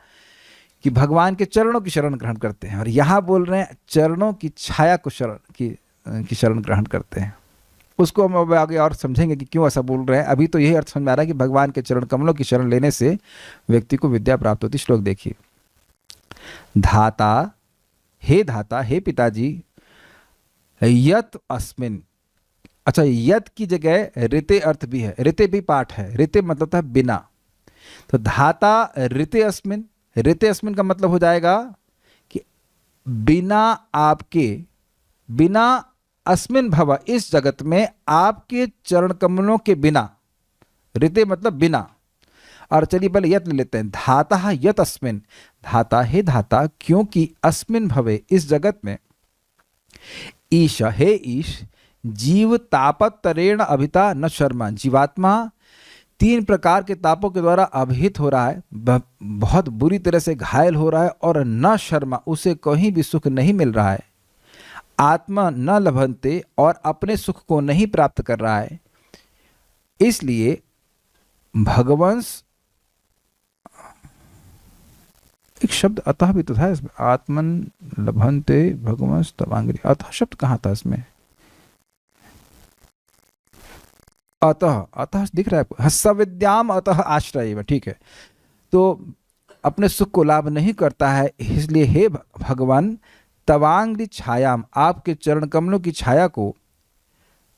कि भगवान के चरणों की शरण ग्रहण करते हैं, और यहाँ बोल रहे हैं चरणों की छाया को की शरण ग्रहण करते हैं। उसको हम अब आगे और समझेंगे कि क्यों ऐसा बोल रहे हैं। अभी तो यही अर्थ समझ में आ रहा है कि भगवान के चरण कमलों की शरण लेने से व्यक्ति को विद्या प्राप्त होती। श्लोक देखिए, धाता, हे पिताजी, यत अस्मिन। अच्छा, यत की जगह ऋते अर्थ भी है, ऋते भी पाठ है। ऋते मतलब था बिना। तो धाता ऋते अस्मिन, ऋते अस्मिन का मतलब हो जाएगा कि बिना आपके, बिना अस्मिन भव, इस जगत में आपके चरण कमलों के बिना। ऋते मतलब बिना। और चलिए पहले यत ले लेते हैं, धाता यत अस्मिन, धाता हे धाता, क्योंकि अस्मिन भवे, इस जगत में, ईश हे ईश, जीव तापतरेण अभिता न शर्मा, जीवात्मा 3 प्रकार के तापों के द्वारा अभिहित हो रहा है, बहुत बुरी तरह से घायल हो रहा है, और न शर्मा, उसे कहीं भी सुख नहीं मिल रहा है। आत्मा न लभंते, और अपने सुख को नहीं प्राप्त कर रहा है। इसलिए भगवंस, एक शब्द अतः भी तो था इसमें, आत्मन लभंते भगवंस तवांग्री, अतः शब्द कहाँ था इसमें? अतः, अतः दिख रहा है, सविद्याम अतः आश्रय में, ठीक है। तो अपने सुख को लाभ नहीं करता है, इसलिए हे भगवान तवांग्री छायाम, आपके चरण कमलों की छाया को,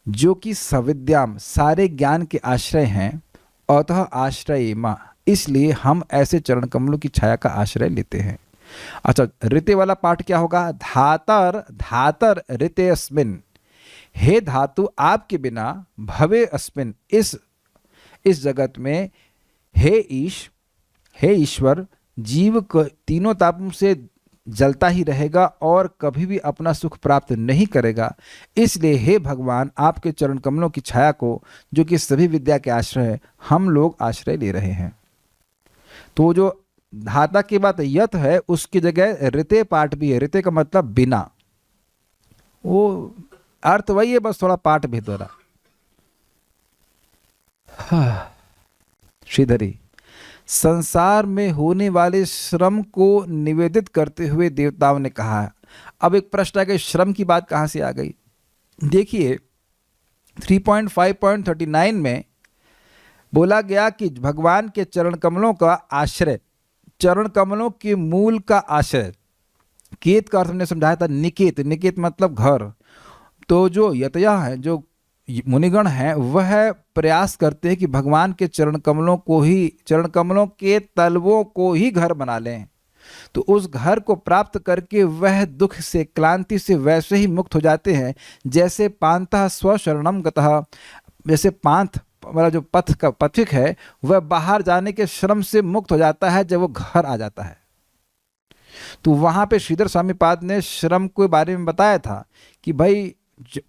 जो कि सविद्याम, सारे ज्ञान के आश्रय हैं, अतः आश्रय माँ, इसलिए हम ऐसे चरण कमलों की छाया का आश्रय लेते हैं। अच्छा, ऋते वाला पाठ क्या होगा? धातर, धातर ऋते अस्मिन, हे धातु आपके बिना, भवे अस्मिन, इस जगत में, हे ईश, हे ईश्वर, जीव तीनों तापों से जलता ही रहेगा और कभी भी अपना सुख प्राप्त नहीं करेगा। इसलिए हे भगवान आपके चरण कमलों की छाया को, जो कि सभी विद्या के आश्रय है, हम लोग आश्रय ले रहे हैं। तो जो धाता की बात यत है उसकी जगह ऋते पाठ भी है। ऋते का मतलब बिना, वो अर्थ वही है, बस थोड़ा पाठ भी दोहरा। श्रीधरी, संसार में होने वाले श्रम को निवेदित करते हुए देवताओं ने कहा। अब एक प्रश्न है कि श्रम की बात कहाँ से आ गई? देखिए 3.5.39 में बोला गया कि भगवान के चरण कमलों का आश्रय, चरण कमलों के मूल का आश्रय। केत का अर्थ हमने समझाया था निकेत, निकेत मतलब घर। तो जो यतया है, जो मुनिगण हैं, वह प्रयास करते हैं कि भगवान के चरण कमलों को ही, चरण कमलों के तलवों को ही घर बना लें। तो उस घर को प्राप्त करके वह दुख से, क्लांति से वैसे ही मुक्त हो जाते हैं जैसे पांतः स्वशरणम गतः, जैसे पांथ वाला जो पथ का पथिक है वह बाहर जाने के श्रम से मुक्त हो जाता है जब वो घर आ जाता है। तो वहां पे श्रीधर स्वामी पाद ने श्रम के बारे में बताया था कि भाई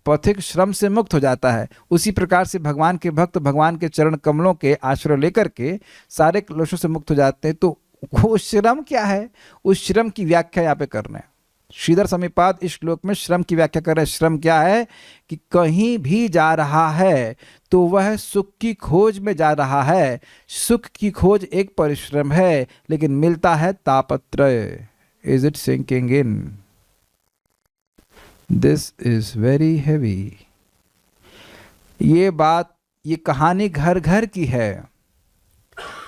पथिक श्रम से मुक्त हो जाता है, उसी प्रकार से भगवान के भक्त भगवान के चरण कमलों के आश्रय लेकर के सारे क्लेशों से मुक्त हो जाते हैं। तो वो श्रम क्या है, उस श्रम की व्याख्या यहाँ पे कर रहे हैं श्रीधर स्वामी पाद। इस श्लोक में श्रम की व्याख्या कर रहे हैं। श्रम क्या है कि कहीं भी जा रहा है तो वह सुख की खोज में जा रहा है। सुख की खोज एक परिश्रम है, लेकिन मिलता है तापत्रय। Is it sinking in? This is very heavy. ये बात, ये कहानी घर घर की है।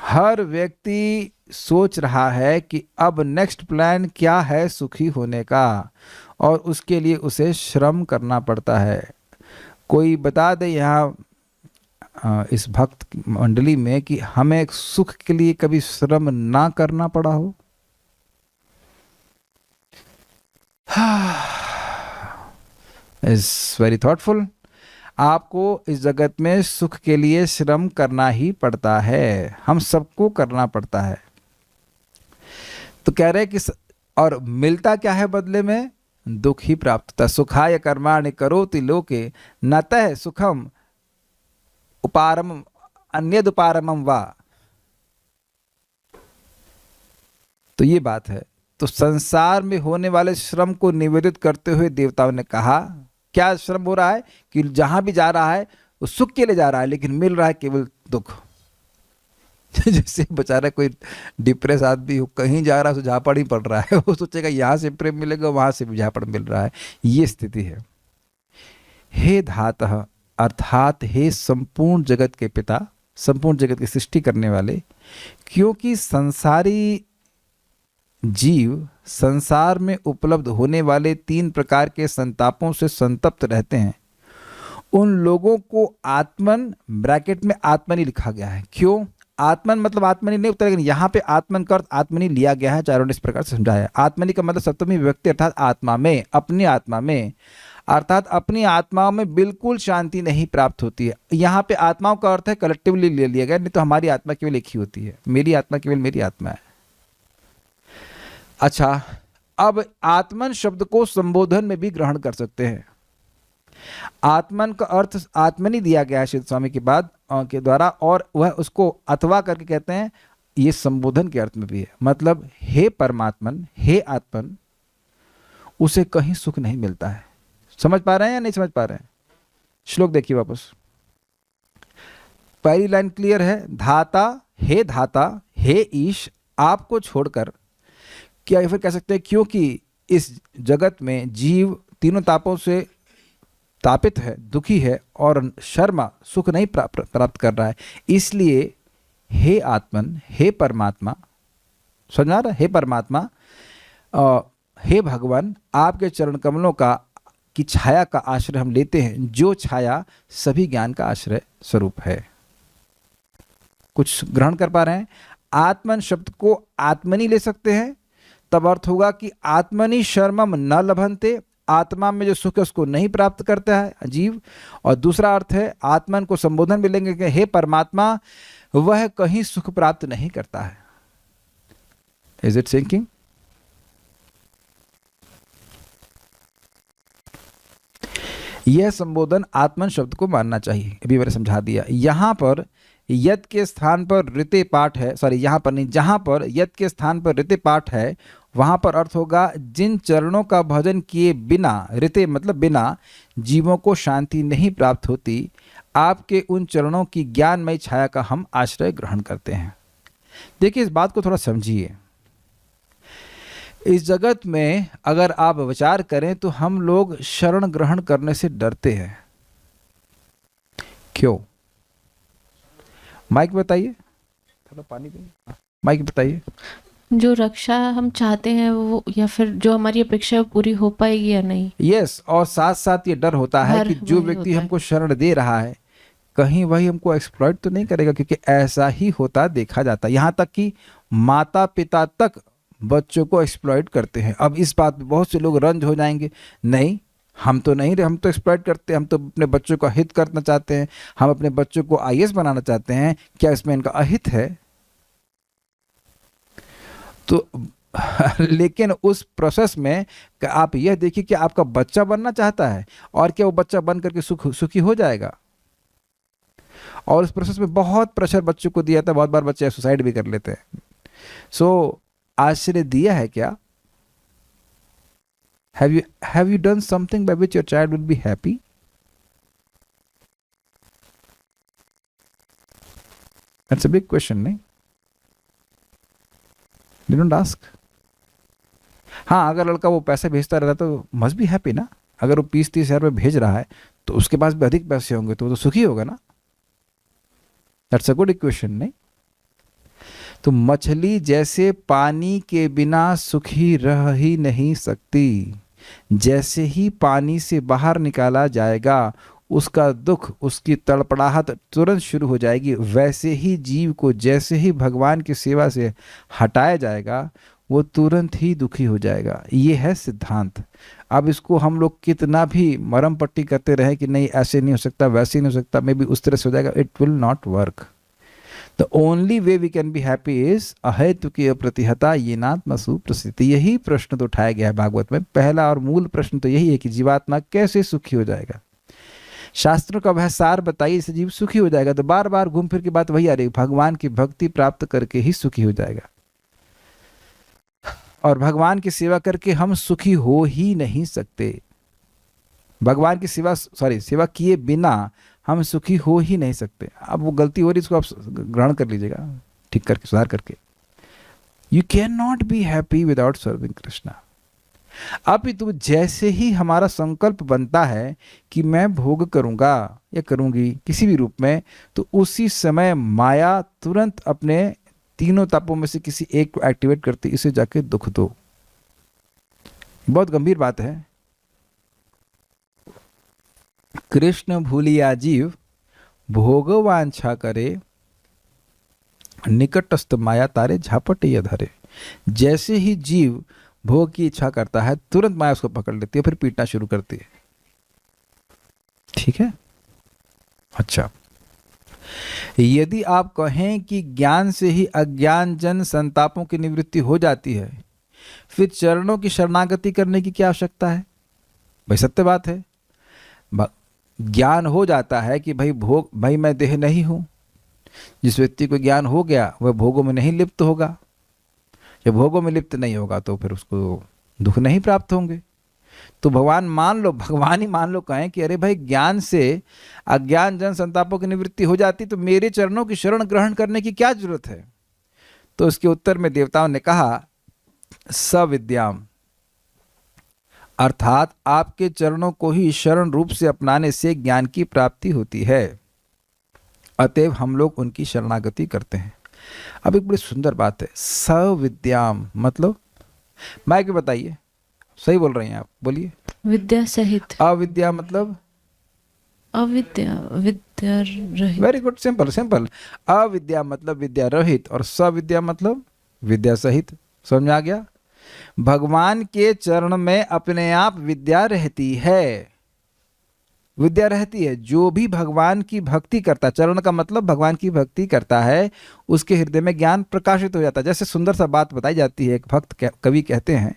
हर व्यक्ति सोच रहा है कि अब नेक्स्ट प्लान क्या है सुखी होने का, और उसके लिए उसे श्रम करना पड़ता है। कोई बता दे यहाँ इस भक्त मंडली में कि हमें सुख के लिए कभी श्रम ना करना पड़ा हो। Is very thoughtful. आपको इस जगत में सुख के लिए श्रम करना ही पड़ता है, हम सबको करना पड़ता है। तो कह रहे कि और मिलता क्या है बदले में? दुख ही प्राप्त होता। सुखाय कर्माणि करोति लोके नतः सुखम उपारम अन्यदुपारमम वा। तो ये बात है। तो संसार में होने वाले श्रम को निवेदित करते हुए देवताओं ने कहा, क्या श्रम हो रहा है कि जहां भी जा रहा है वो सुख के लिए जा रहा है, लेकिन मिल रहा है केवल दुख। जैसे बेचारा कोई डिप्रेस आदमी हो, कहीं जा रहा है तो झापड़ ही पड़ रहा है, वो सोचेगा यहाँ से प्रेम मिलेगा, वहां से भी झापड़ मिल रहा है। ये स्थिति है। हे धातः अर्थात हे संपूर्ण जगत के पिता, संपूर्ण जगत की सृष्टि करने वाले, क्योंकि संसारी जीव संसार में उपलब्ध होने वाले 3 प्रकार के संतापों से संतप्त रहते हैं, उन लोगों को आत्मन, ब्रैकेट में आत्मनि लिखा गया है। क्यों? आत्मन मतलब आत्मनि नहीं होता, लेकिन यहाँ पे आत्मन का अर्थ आत्मनि लिया गया है। चारों ने इस प्रकार से समझाया। आत्मनि का मतलब सप्तमी विभक्ति, अर्थात आत्मा में, अपनी आत्मा में, अर्थात अपनी आत्मा में बिल्कुल शांति नहीं प्राप्त होती है। यहाँ पे आत्माओं का अर्थ है कलेक्टिवली ले लिया गया, नहीं तो हमारी आत्मा केवल एक ही होती है। मेरी आत्मा केवल मेरी आत्मा है। अच्छा, अब आत्मन शब्द को संबोधन में भी ग्रहण कर सकते हैं। आत्मन का अर्थ आत्मनि दिया गया है श्री स्वामी के बाद के द्वारा, और वह उसको अथवा करके कहते हैं, ये संबोधन के अर्थ में भी है। मतलब हे परमात्मन, हे आत्मन, उसे कहीं सुख नहीं मिलता है। समझ पा रहे हैं या नहीं समझ पा रहे हैं? श्लोक देखिए वापस। पहली लाइन क्लियर है, धाता, हे ईश, आपको छोड़कर, क्या फिर कह सकते हैं क्योंकि इस जगत में जीव तीनों तापों से तापित है, दुखी है, और शर्मा सुख नहीं प्राप्त कर रहा है, इसलिए हे आत्मन, हे परमात्मा, समझ आ रहा है? हे परमात्मा, हे भगवान, आपके चरण कमलों की छाया का आश्रय हम लेते हैं, जो छाया सभी ज्ञान का आश्रय स्वरूप है। कुछ ग्रहण कर पा रहे हैं? आत्मन शब्द को आत्मनि ले सकते हैं, तब अर्थ होगा कि आत्मनि शर्मम न लभन्ते, आत्मा में जो सुख है उसको नहीं प्राप्त करता है जीव। और दूसरा अर्थ है आत्मन को संबोधन में लेंगे कि हे परमात्मा, वह कहीं सुख प्राप्त नहीं करता है। Is it sinking? यह संबोधन आत्मन शब्द को मानना चाहिए। अभी मैंने समझा दिया। यहां पर यत के स्थान पर ऋते पाठ है, सॉरी यहाँ पर नहीं, जहां पर यत के स्थान पर ऋते पाठ है वहां पर अर्थ होगा जिन चरणों का भजन किए बिना, ऋते मतलब बिना, जीवों को शांति नहीं प्राप्त होती, आपके उन चरणों की ज्ञानमय छाया का हम आश्रय ग्रहण करते हैं। देखिए, इस बात को थोड़ा समझिए। इस जगत में अगर आप विचार करें तो हम लोग शरण ग्रहण करने से डरते हैं। क्यों? माइक बताइए, थोड़ा पानी पिए, माइक बताइए। जो रक्षा हम चाहते हैं वो, या फिर जो हमारी अपेक्षा है वो पूरी हो पाएगी या नहीं। यस, और साथ साथ ये डर होता है कि जो व्यक्ति हमको शरण दे रहा है कहीं वही हमको एक्सप्लॉइट तो नहीं करेगा, क्योंकि ऐसा ही होता देखा जाता है। यहाँ तक कि माता पिता तक बच्चों को एक्सप्लॉइट करते हैं। अब इस बात पे बहुत से लोग रंज हो जाएंगे, नहीं हम तो नहीं, हम तो एक्सप्लॉइट करते हैं, हम तो अपने बच्चों का हित करना चाहते हैं, हम अपने बच्चों को आईएएस बनाना चाहते हैं, क्या इसमें इनका अहित है? तो लेकिन उस प्रोसेस में आप यह देखिए कि आपका बच्चा बनना चाहता है, और क्या वो बच्चा बन करके सुखी हो जाएगा? और उस प्रोसेस में बहुत प्रेशर बच्चों को दिया था, बहुत बार बच्चे सुसाइड भी कर लेते हैं। सो आश्रय दिया है क्या? Have you done something by which your child will be happy? That's a big question, नहीं? You don't ask. हाँ, अगर लड़का वो पैसे भेजता रहता तो must be happy ना? अगर वो 20-30 हज़ार रुपये भेज रहा है तो उसके पास भी अधिक पैसे होंगे तो वो तो सुखी होगा ना। दैट्स अ गुड इक्वेशन, नहीं? तो मछली जैसे पानी के बिना सुखी रह ही नहीं सकती, जैसे ही पानी से बाहर निकाला जाएगा उसका दुख, उसकी तड़पड़ाहट तुरंत शुरू हो जाएगी। वैसे ही जीव को जैसे ही भगवान की सेवा से हटाया जाएगा वो तुरंत ही दुखी हो जाएगा। ये है सिद्धांत। अब इसको हम लोग कितना भी मरम पट्टी करते रहे कि नहीं ऐसे नहीं हो सकता, वैसे नहीं हो सकता, मे बी उस तरह से हो जाएगा, it will not work. The only way we can be happy is अहेतु की अप्रतिहता येनात्मसु प्रसिद्धि। यही प्रश्न तो उठाया गया है भागवत में। पहला और मूल प्रश्न तो यही है कि जीवात्मा कैसे सुखी हो जाएगा। शास्त्रों का वह सार बताइए इसे जीव सुखी हो जाएगा। तो बार बार घूम फिर की बात वही आ रही, भगवान की भक्ति प्राप्त करके ही सुखी हो जाएगा। और भगवान की सेवा करके हम सुखी हो ही नहीं सकते। भगवान की सेवा किए बिना हम सुखी हो ही नहीं सकते। अब वो गलती हो रही, इसको आप ग्रहण कर लीजिएगा, ठीक करके, सुधार करके। You can not be happy without serving Krishna. अपितु जैसे ही हमारा संकल्प बनता है कि मैं भोग करूंगा या करूंगी किसी भी रूप में, तो उसी समय माया तुरंत अपने तीनों तापों में से किसी एक को एक्टिवेट करती, इसे जाके दुख दो। बहुत गंभीर बात है। कृष्ण भूलिया जीव भोगवांछा करे, निकटस्थ माया तारे झापट या धरे। जैसे ही जीव भोग की इच्छा करता है तुरंत माया उसको पकड़ लेती है, फिर पीटना शुरू करती है। ठीक है। अच्छा, यदि आप कहें कि ज्ञान से ही अज्ञान जन संतापों की निवृत्ति हो जाती है, फिर चरणों की शरणागति करने की क्या आवश्यकता है? भाई सत्य बात है, ज्ञान हो जाता है कि भाई मैं देह नहीं हूं। जिस व्यक्ति को ज्ञान हो गया वह भोगों में नहीं लिप्त होगा। जब भोगों में लिप्त नहीं होगा तो फिर उसको दुख नहीं प्राप्त होंगे। तो भगवान ही मान लो कहें कि अरे भाई ज्ञान से अज्ञान जन संतापों की निवृत्ति हो जाती, तो मेरे चरणों की शरण ग्रहण करने की क्या जरूरत है? तो इसके उत्तर में देवताओं ने कहा सविद्याम, अर्थात आपके चरणों को ही शरण रूप से अपनाने से ज्ञान की प्राप्ति होती है, अतएव हम लोग उनकी शरणागति करते हैं। अब एक बड़ी सुंदर बात है, सविद्याम मतलब, माइक में बताइए, सही बोल रही हैं आप, बोलिए। विद्या सहित। अविद्या मतलब अविद्या, विद्या रहित। Very good, simple. अविद्या मतलब विद्या रहित और सविद्या मतलब विद्या सहित। समझ में आ गया? भगवान के चरण में अपने आप विद्या रहती है। विद्या रहती है। जो भी भगवान की भक्ति करता है, चरण का मतलब भगवान की भक्ति करता है, उसके हृदय में ज्ञान प्रकाशित हो जाता है। जैसे सुंदर सा बात बताई जाती है, एक भक्त कवि कहते हैं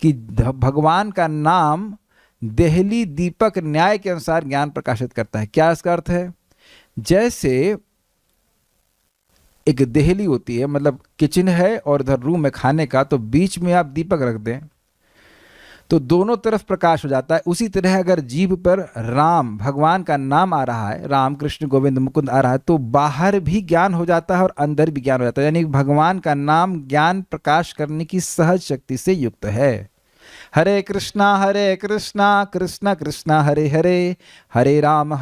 कि भगवान का नाम देहली दीपक न्याय के अनुसार ज्ञान प्रकाशित करता है। क्या इसका अर्थ है? जैसे एक देहली होती है, मतलब किचन है और इधर रूम है खाने का, तो बीच में आप दीपक रख दें तो दोनों तरफ प्रकाश हो जाता है। उसी तरह अगर जीभ पर राम भगवान का नाम आ रहा है, राम कृष्ण गोविंद मुकुंद आ रहा है, तो बाहर भी ज्ञान हो जाता है और अंदर भी ज्ञान हो जाता है। यानी भगवान का नाम ज्ञान प्रकाश करने की सहज शक्ति से युक्त है। हरे कृष्णा कृष्ण कृष्ण हरे हरे, हरे राम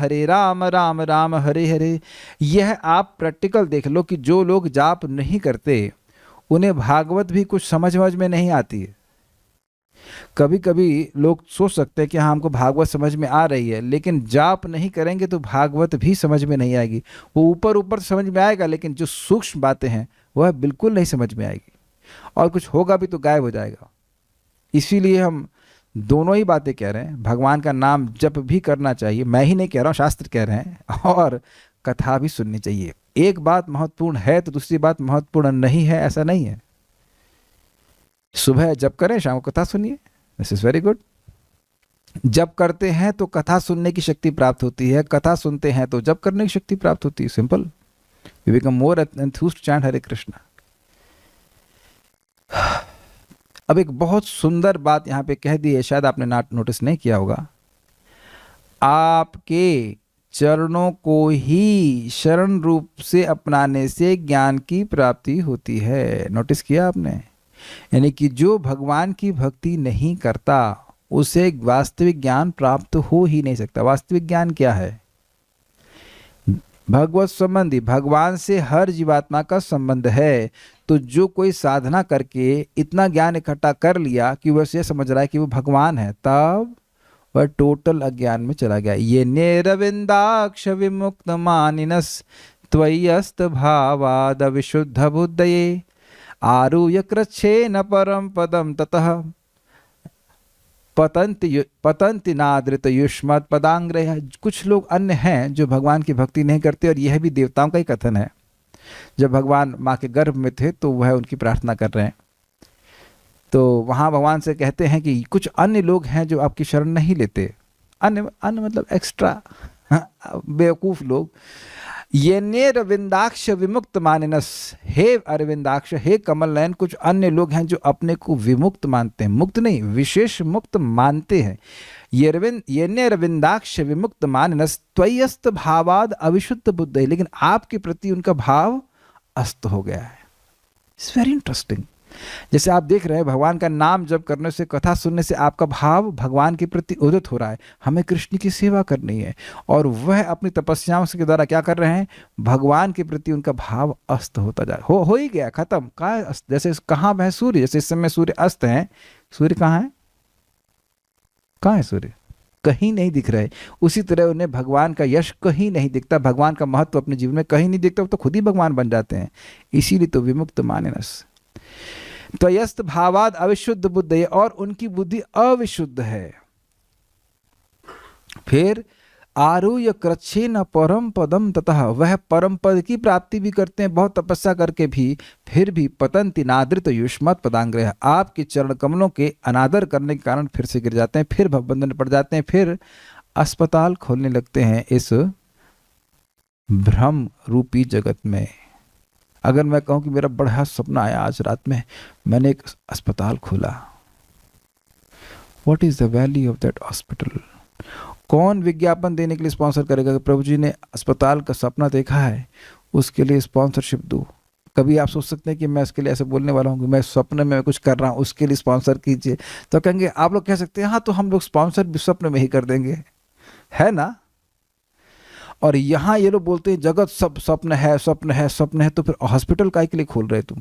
राम राम हरे हरे। यह आप प्रैक्टिकल देख लो कि जो लोग जाप नहीं करते उन्हें भागवत भी कुछ समझ में नहीं आती है। कभी कभी लोग सोच सकते हैं कि हाँ हमको भागवत समझ में आ रही है, लेकिन जाप नहीं करेंगे तो भागवत भी समझ में नहीं आएगी। वो ऊपर समझ में आएगा, लेकिन जो सूक्ष्म बातें हैं वह बिल्कुल नहीं समझ में आएगी, और कुछ होगा भी तो गायब हो जाएगा। इसीलिए हम दोनों ही बातें कह रहे हैं। भगवान का नाम जप भी करना चाहिए, मैं ही नहीं कह रहा हूँ, शास्त्र कह रहे हैं, और कथा भी सुननी चाहिए। एक बात महत्वपूर्ण है तो दूसरी बात महत्वपूर्ण नहीं है, ऐसा नहीं है। सुबह जप करें, शाम को कथा सुनिए, दिस इज वेरी गुड। जप करते हैं तो कथा सुनने की शक्ति प्राप्त होती है, कथा सुनते हैं तो जप करने की शक्ति प्राप्त होती है। Simple. We become more enthused to chant Hare Krishna. अब एक बहुत सुंदर बात यहाँ पे कह दी है, शायद आपने नोटिस नहीं किया होगा। आपके चरणों को ही शरण रूप से अपनाने से ज्ञान की प्राप्ति होती है। नोटिस किया आपने? यानी कि जो भगवान की भक्ति नहीं करता उसे वास्तविक ज्ञान प्राप्त हो ही नहीं सकता। वास्तविक ज्ञान क्या है? भगवत संबंधी, भगवान से हर जीवात्मा का संबंध है। तो जो कोई साधना करके इतना ज्ञान इकट्ठा कर लिया कि वह ये समझ रहा है कि वो भगवान है, तब वह टोटल अज्ञान में चला गया। ये नेरविंदाक्ष विमुक्त मानिनस त्वय्यस्त भावाद विशुद्ध बुद्धये आरुह्य कृच्छेन परम पदम ततः पतंति नादृत युष्मत् पदांग्रह। कुछ लोग अन्य हैं जो भगवान की भक्ति नहीं करते, और यह भी देवताओं का ही कथन है। जब भगवान माँ के गर्भ में थे तो वह उनकी प्रार्थना कर रहे हैं, तो वहाँ भगवान से कहते हैं कि कुछ अन्य लोग हैं जो आपकी शरण नहीं लेते। अन्य मतलब एक्स्ट्रा बेवकूफ़ लोग। ये ने रविंदाक्ष विमुक्त मानिनस, हे अरविंदाक्ष, हे कमल नयन, कुछ अन्य लोग हैं जो अपने को विमुक्त मानते हैं, मुक्त नहीं विशेष मुक्त मानते हैं। ये ने रविंदाक्ष विमुक्त मानिनस त्वय्यस्त भावाद अविशुद्ध बुद्ध, लेकिन आपके प्रति उनका भाव अस्त हो गया है। It's very interesting. जैसे आप देख रहे हैं भगवान का नाम जप करने से, कथा सुनने से आपका भाव भगवान के प्रति उदित हो रहा है, हमें कृष्ण की सेवा करनी है, और वह अपनी तपस्याओं के द्वारा क्या कर रहे हैं, भगवान के प्रति उनका भाव अस्त होता जा हो ही गया, खत्म। कहाँ है अस्त? जैसे कहाँ है सूर्य, जैसे इस समय सूर्य अस्त है, सूर्य कहाँ है? कहाँ है सूर्य? कहीं नहीं दिख रहे। उसी तरह उन्हें भगवान का यश कहीं नहीं दिखता, भगवान का महत्व अपने जीवन में कहीं नहीं दिखता, वो तो खुद ही भगवान बन जाते हैं। इसीलिए तो विमुक्त मानिनस त्वयस्त भावाद अविशुद्ध बुद्ध है, और उनकी बुद्धि अविशुद्ध है। फिर आरुह्य कृच्छेन परम पदम ततः, वह परम पद की प्राप्ति भी करते हैं बहुत तपस्या करके भी, फिर भी पतंति नादृत युष्मत् पदांग्रह, आपके चरण कमलों के अनादर करने के कारण फिर से गिर जाते हैं, फिर भवबंधन में पड़ जाते हैं, फिर अस्पताल खोलने लगते हैं इस भ्रम रूपी जगत में। अगर मैं कहूं कि मेरा बड़ा सपना आया आज रात में, मैंने एक अस्पताल खोला, what is the value of that hospital? कौन विज्ञापन देने के लिए स्पॉन्सर करेगा कि प्रभु जी ने अस्पताल का सपना देखा है, उसके लिए स्पॉन्सरशिप दो? कभी आप सोच सकते हैं कि मैं इसके लिए ऐसे बोलने वाला हूँ कि मैं स्वप्न में कुछ कर रहा हूँ, उसके लिए स्पॉन्सर कीजिए? तो कहेंगे, आप लोग कह सकते हैं हाँ तो हम लोग स्पॉन्सर भी स्वप्न में ही कर देंगे, है ना? और यहाँ ये लोग बोलते हैं जगत सब स्वप्न है, स्वप्न है, स्वप्न है, तो फिर हॉस्पिटल काय के लिए खोल रहे तुम?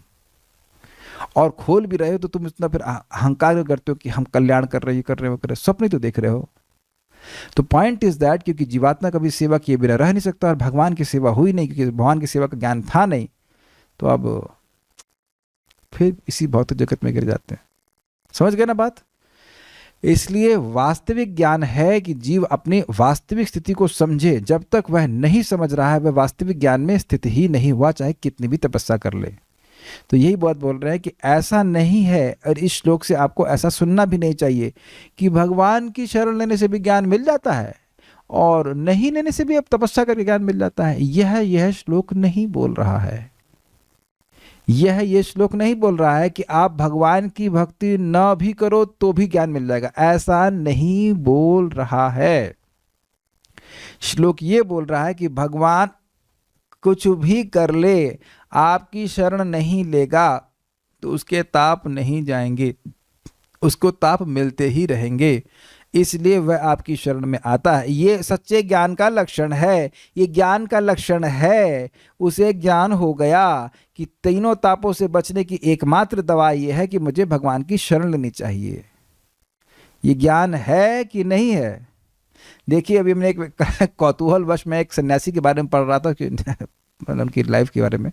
और खोल भी रहे हो तो तुम इतना फिर अहंकार करते हो कि हम कल्याण कर रहे हैं, ये कर रहे हैं, वो कर रहे हैं, स्वप्न ही तो देख रहे हो। तो पॉइंट इज दैट, क्योंकि जीवात्मा कभी सेवा किए बिना रह नहीं सकता, और भगवान की सेवा हुई नहीं क्योंकि भगवान की सेवा का ज्ञान था नहीं, तो अब फिर इसी भौतिक जगत में गिर जाते हैं। समझ गए ना बात? इसलिए वास्तविक ज्ञान है कि जीव अपनी वास्तविक स्थिति को समझे। जब तक वह नहीं समझ रहा है, वह वास्तविक ज्ञान में स्थित ही नहीं हुआ, चाहे कितनी भी तपस्या कर ले। तो यही बात बोल रहे हैं कि ऐसा नहीं है, और इस श्लोक से आपको ऐसा सुनना भी नहीं चाहिए कि भगवान की शरण लेने से भी ज्ञान मिल जाता है, और नहीं लेने से भी अब तपस्या करके ज्ञान मिल जाता है। यह श्लोक नहीं बोल रहा है। यह श्लोक नहीं बोल रहा है कि आप भगवान की भक्ति न भी करो तो भी ज्ञान मिल जाएगा, ऐसा नहीं बोल रहा है। श्लोक ये बोल रहा है कि भगवान कुछ भी कर ले, आपकी शरण नहीं लेगा तो उसके ताप नहीं जाएंगे, उसको ताप मिलते ही रहेंगे, इसलिए वह आपकी शरण में आता है। ये सच्चे ज्ञान का लक्षण है, ये ज्ञान का लक्षण है। उसे ज्ञान हो गया कि तीनों तापों से बचने की एकमात्र दवा ये है कि मुझे भगवान की शरण लेनी चाहिए। ये ज्ञान है कि नहीं है? देखिए, अभी मैंने एक कौतूहलवश में एक सन्यासी के बारे में पढ़ रहा था कि मतलब उनकी लाइफ के बारे में,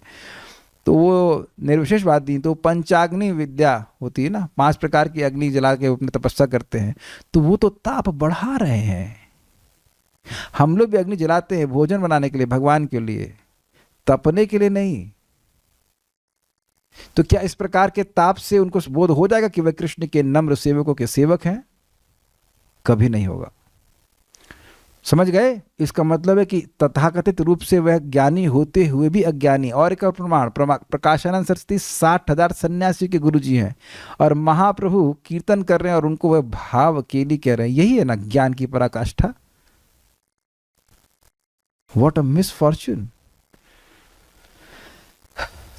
तो वो निर्विशेषवादी, तो पंचाग्नि विद्या होती है ना, 5 प्रकार की अग्नि जला के अपनी तपस्या करते हैं, तो वो तो ताप बढ़ा रहे हैं। हम लोग भी अग्नि जलाते हैं भोजन बनाने के लिए, भगवान के लिए, तपने के लिए नहीं। तो क्या इस प्रकार के ताप से उनको बोध हो जाएगा कि वह कृष्ण के नम्र सेवकों के सेवक हैं? कभी नहीं होगा। समझ गए? इसका मतलब है कि तथाकथित रूप से वह ज्ञानी होते हुए भी अज्ञानी। और एक प्रमाण, प्रकाशानंद सरस्वती 60,000 सन्यासी के गुरु जी हैं, और महाप्रभु कीर्तन कर रहे हैं और उनको वह भाव अकेली कह रहे हैं। यही है ना ज्ञान की पराकाष्ठा। What a misfortune.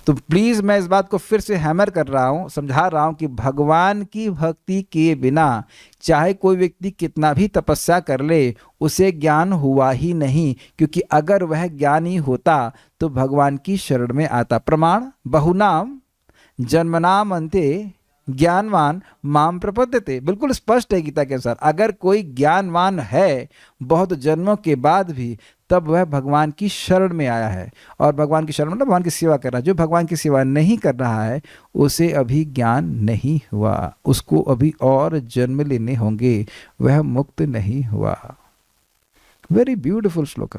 तो प्लीज मैं इस बात को फिर से हैमर कर रहा हूं, समझा रहा हूं कि भगवान की भक्ति किए बिना चाहे कोई व्यक्ति कितना भी तपस्या कर ले, उसे ज्ञान हुआ ही नहीं, क्योंकि अगर वह ज्ञानी होता तो भगवान की शरण में आता। प्रमाण बहुनाम जन्मनाम अंते ज्ञानवान माम प्रपद्यते, बिल्कुल स्पष्ट है गीता के अनुसार। अगर कोई ज्ञानवान है बहुत जन्मों के बाद भी, तब वह भगवान की शरण में आया है। और भगवान की शरण मतलब भगवान की सेवा कर रहा है। जो भगवान की सेवा नहीं कर रहा है उसे अभी ज्ञान नहीं हुआ, उसको अभी और जन्म लेने होंगे, वह मुक्त नहीं हुआ। वेरी ब्यूटिफुल श्लोक।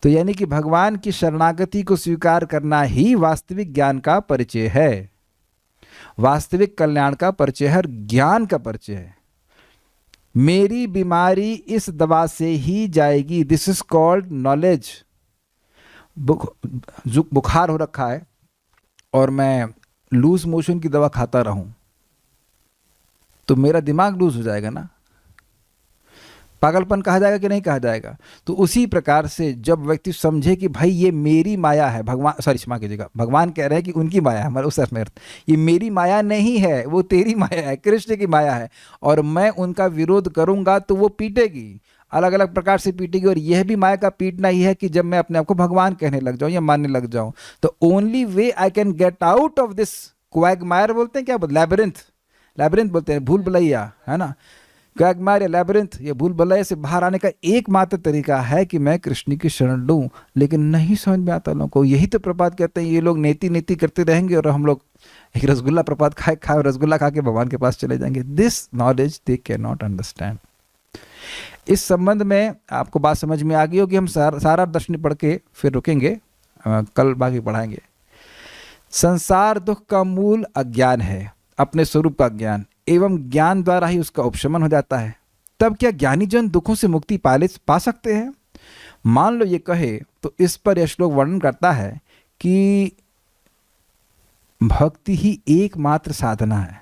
तो यानी कि भगवान की शरणागति को स्वीकार करना ही वास्तविक ज्ञान का परिचय है, वास्तविक कल्याण का परिचय है, ज्ञान का परिचय है। मेरी बीमारी इस दवा से ही जाएगी, दिस इज कॉल्ड नॉलेज। बुखार हो रखा है और मैं लूज मोशन की दवा खाता रहूं तो मेरा दिमाग लूज हो जाएगा ना, पागलपन कहा जाएगा कि नहीं कहा जाएगा। तो उसी प्रकार से जब व्यक्ति समझे कि भाई ये मेरी माया है, भगवान क्षमा कीजिएगा, भगवान कह रहे हैं कि उनकी माया है, हमारे उस अर्थ में अर्थ, ये मेरी माया नहीं है, वो तेरी माया है, कृष्ण की माया है, और मैं उनका विरोध करूंगा तो वो पीटेगी, अलग अलग प्रकार से पीटेगी। और यह भी माया का पीटना ही है कि जब मैं अपने आप को भगवान कहने लग जाऊं या मानने लग जाऊं, तो only way I can get out of this Quagmire, बोलते हैं क्या बोलते, लैबिरिंथ, लैबिरिंथ बोलते हैं, भूल भुलैया है ना, क्वैगमायर या लैबिरिंथ, ये भूल भुलैया से बाहर आने का एकमात्र तरीका है कि मैं कृष्ण की शरण लूं। लेकिन नहीं समझ में आता लोगों को। यही तो प्रपात कहते हैं, ये लोग नेति नेति करते रहेंगे और हम लोग एक रसगुल्ला प्रपात खाए खाए रसगुल्ला खा के भगवान के पास चले जाएंगे। This knowledge they can not understand. इस संबंध में आपको बात समझ में आ गई होगी। हम सारा दर्शन पढ़ के फिर रुकेंगे, कल बाकी पढ़ाएंगे। संसार दुख का मूल अज्ञान है, अपने स्वरूप का ज्ञान, एवं ज्ञान द्वारा ही उसका उपशमन हो जाता है। तब क्या ज्ञानी जन दुखों से मुक्ति पा सकते हैं? मान लो ये कहे तो इस पर यह श्लोक वर्णन करता है कि भक्ति ही एकमात्र साधना है,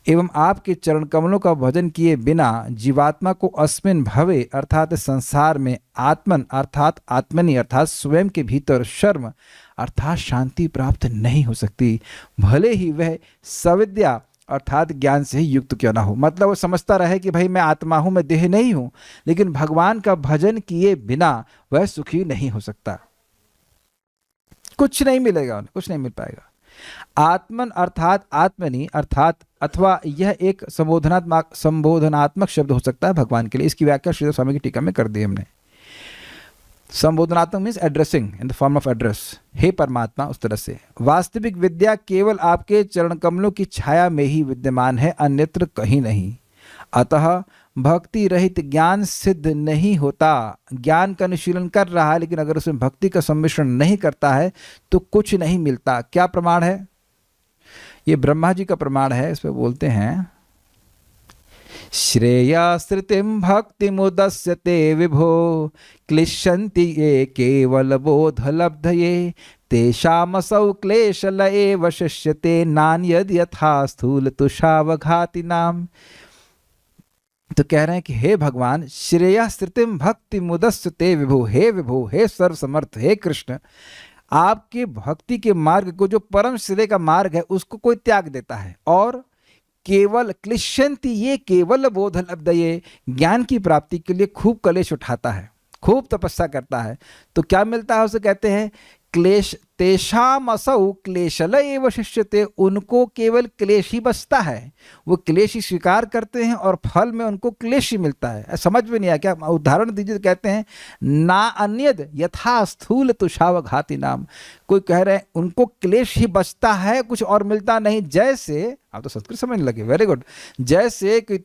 एवं आपके चरण कमलों का भजन किए बिना जीवात्मा को अस्मिन भवे अर्थात संसार में आत्मन अर्थात आत्मनि अर्थात स्वयं के भीतर शर्म अर्थात शांति प्राप्त नहीं हो सकती, भले ही वह सविद्या अर्थात ज्ञान से ही युक्त क्यों ना हो। मतलब वो समझता रहे कि भाई मैं आत्मा हूं, मैं देह नहीं हूं, लेकिन भगवान का भजन किए बिना वह सुखी नहीं हो सकता, कुछ नहीं मिलेगा उन्हें, कुछ नहीं मिल पाएगा। आत्मन अर्थात आत्मनि अर्थात अथवा यह एक संबोधनात्मक शब्द हो सकता है भगवान के लिए। इसकी व्याख्या श्रीधर स्वामी की टीका में कर दी हमने। संबोधनात्मक means addressing in the form of address, हे परमात्मा, उस तरह से। वास्तविक विद्या केवल आपके चरण कमलों की छाया में ही विद्यमान है, अन्यत्र कहीं नहीं। अतः भक्ति रहित ज्ञान सिद्ध नहीं होता। ज्ञान का अनुशीलन कर रहा है लेकिन अगर उसमें भक्ति का सम्मिश्रण नहीं करता है तो कुछ नहीं मिलता। क्या प्रमाण है? ये ब्रह्मा जी का प्रमाण है। इस पर बोलते हैं, श्रेयाश्रितिम भक्ति मुदस्यते विभो क्लिश्यन्ति ये केवल बोधलब्धये तेषामसौ क्लेशल एव शिष्यते नान्यद यथा स्थूल तुषावघाति नाम। तो कह रहे हैं कि हे भगवान, श्रेयाश्रितिम भक्ति मुदस्यते विभो, हे विभो, हे सर्वसमर्थ, हे कृष्ण, आपके भक्ति के मार्ग को, जो परम श्रेय का मार्ग है, उसको कोई त्याग देता है और केवल क्लिश्यन्ति ये केवल बोध लब्धये, ज्ञान की प्राप्ति के लिए खूब कलेश उठाता है, खूब तपस्या करता है, तो क्या मिलता है उसे कहते हैं क्लेश। तेषाम असौ क्लेशल एव शिष्यते, उनको केवल क्लेश ही बचता है, वो क्लेश ही स्वीकार करते हैं और फल में उनको क्लेश ही मिलता है। समझ में नहीं आया क्या? उदाहरण दीजिए। तो कहते हैं ना अन्यद यथा स्थूल तुषावघाति नाम, कोई कह रहे हैं उनको क्लेश ही बचता है, कुछ और मिलता नहीं। जैसे, आप तो संस्कृत समझने लगे, वेरी गुड, जैसे कि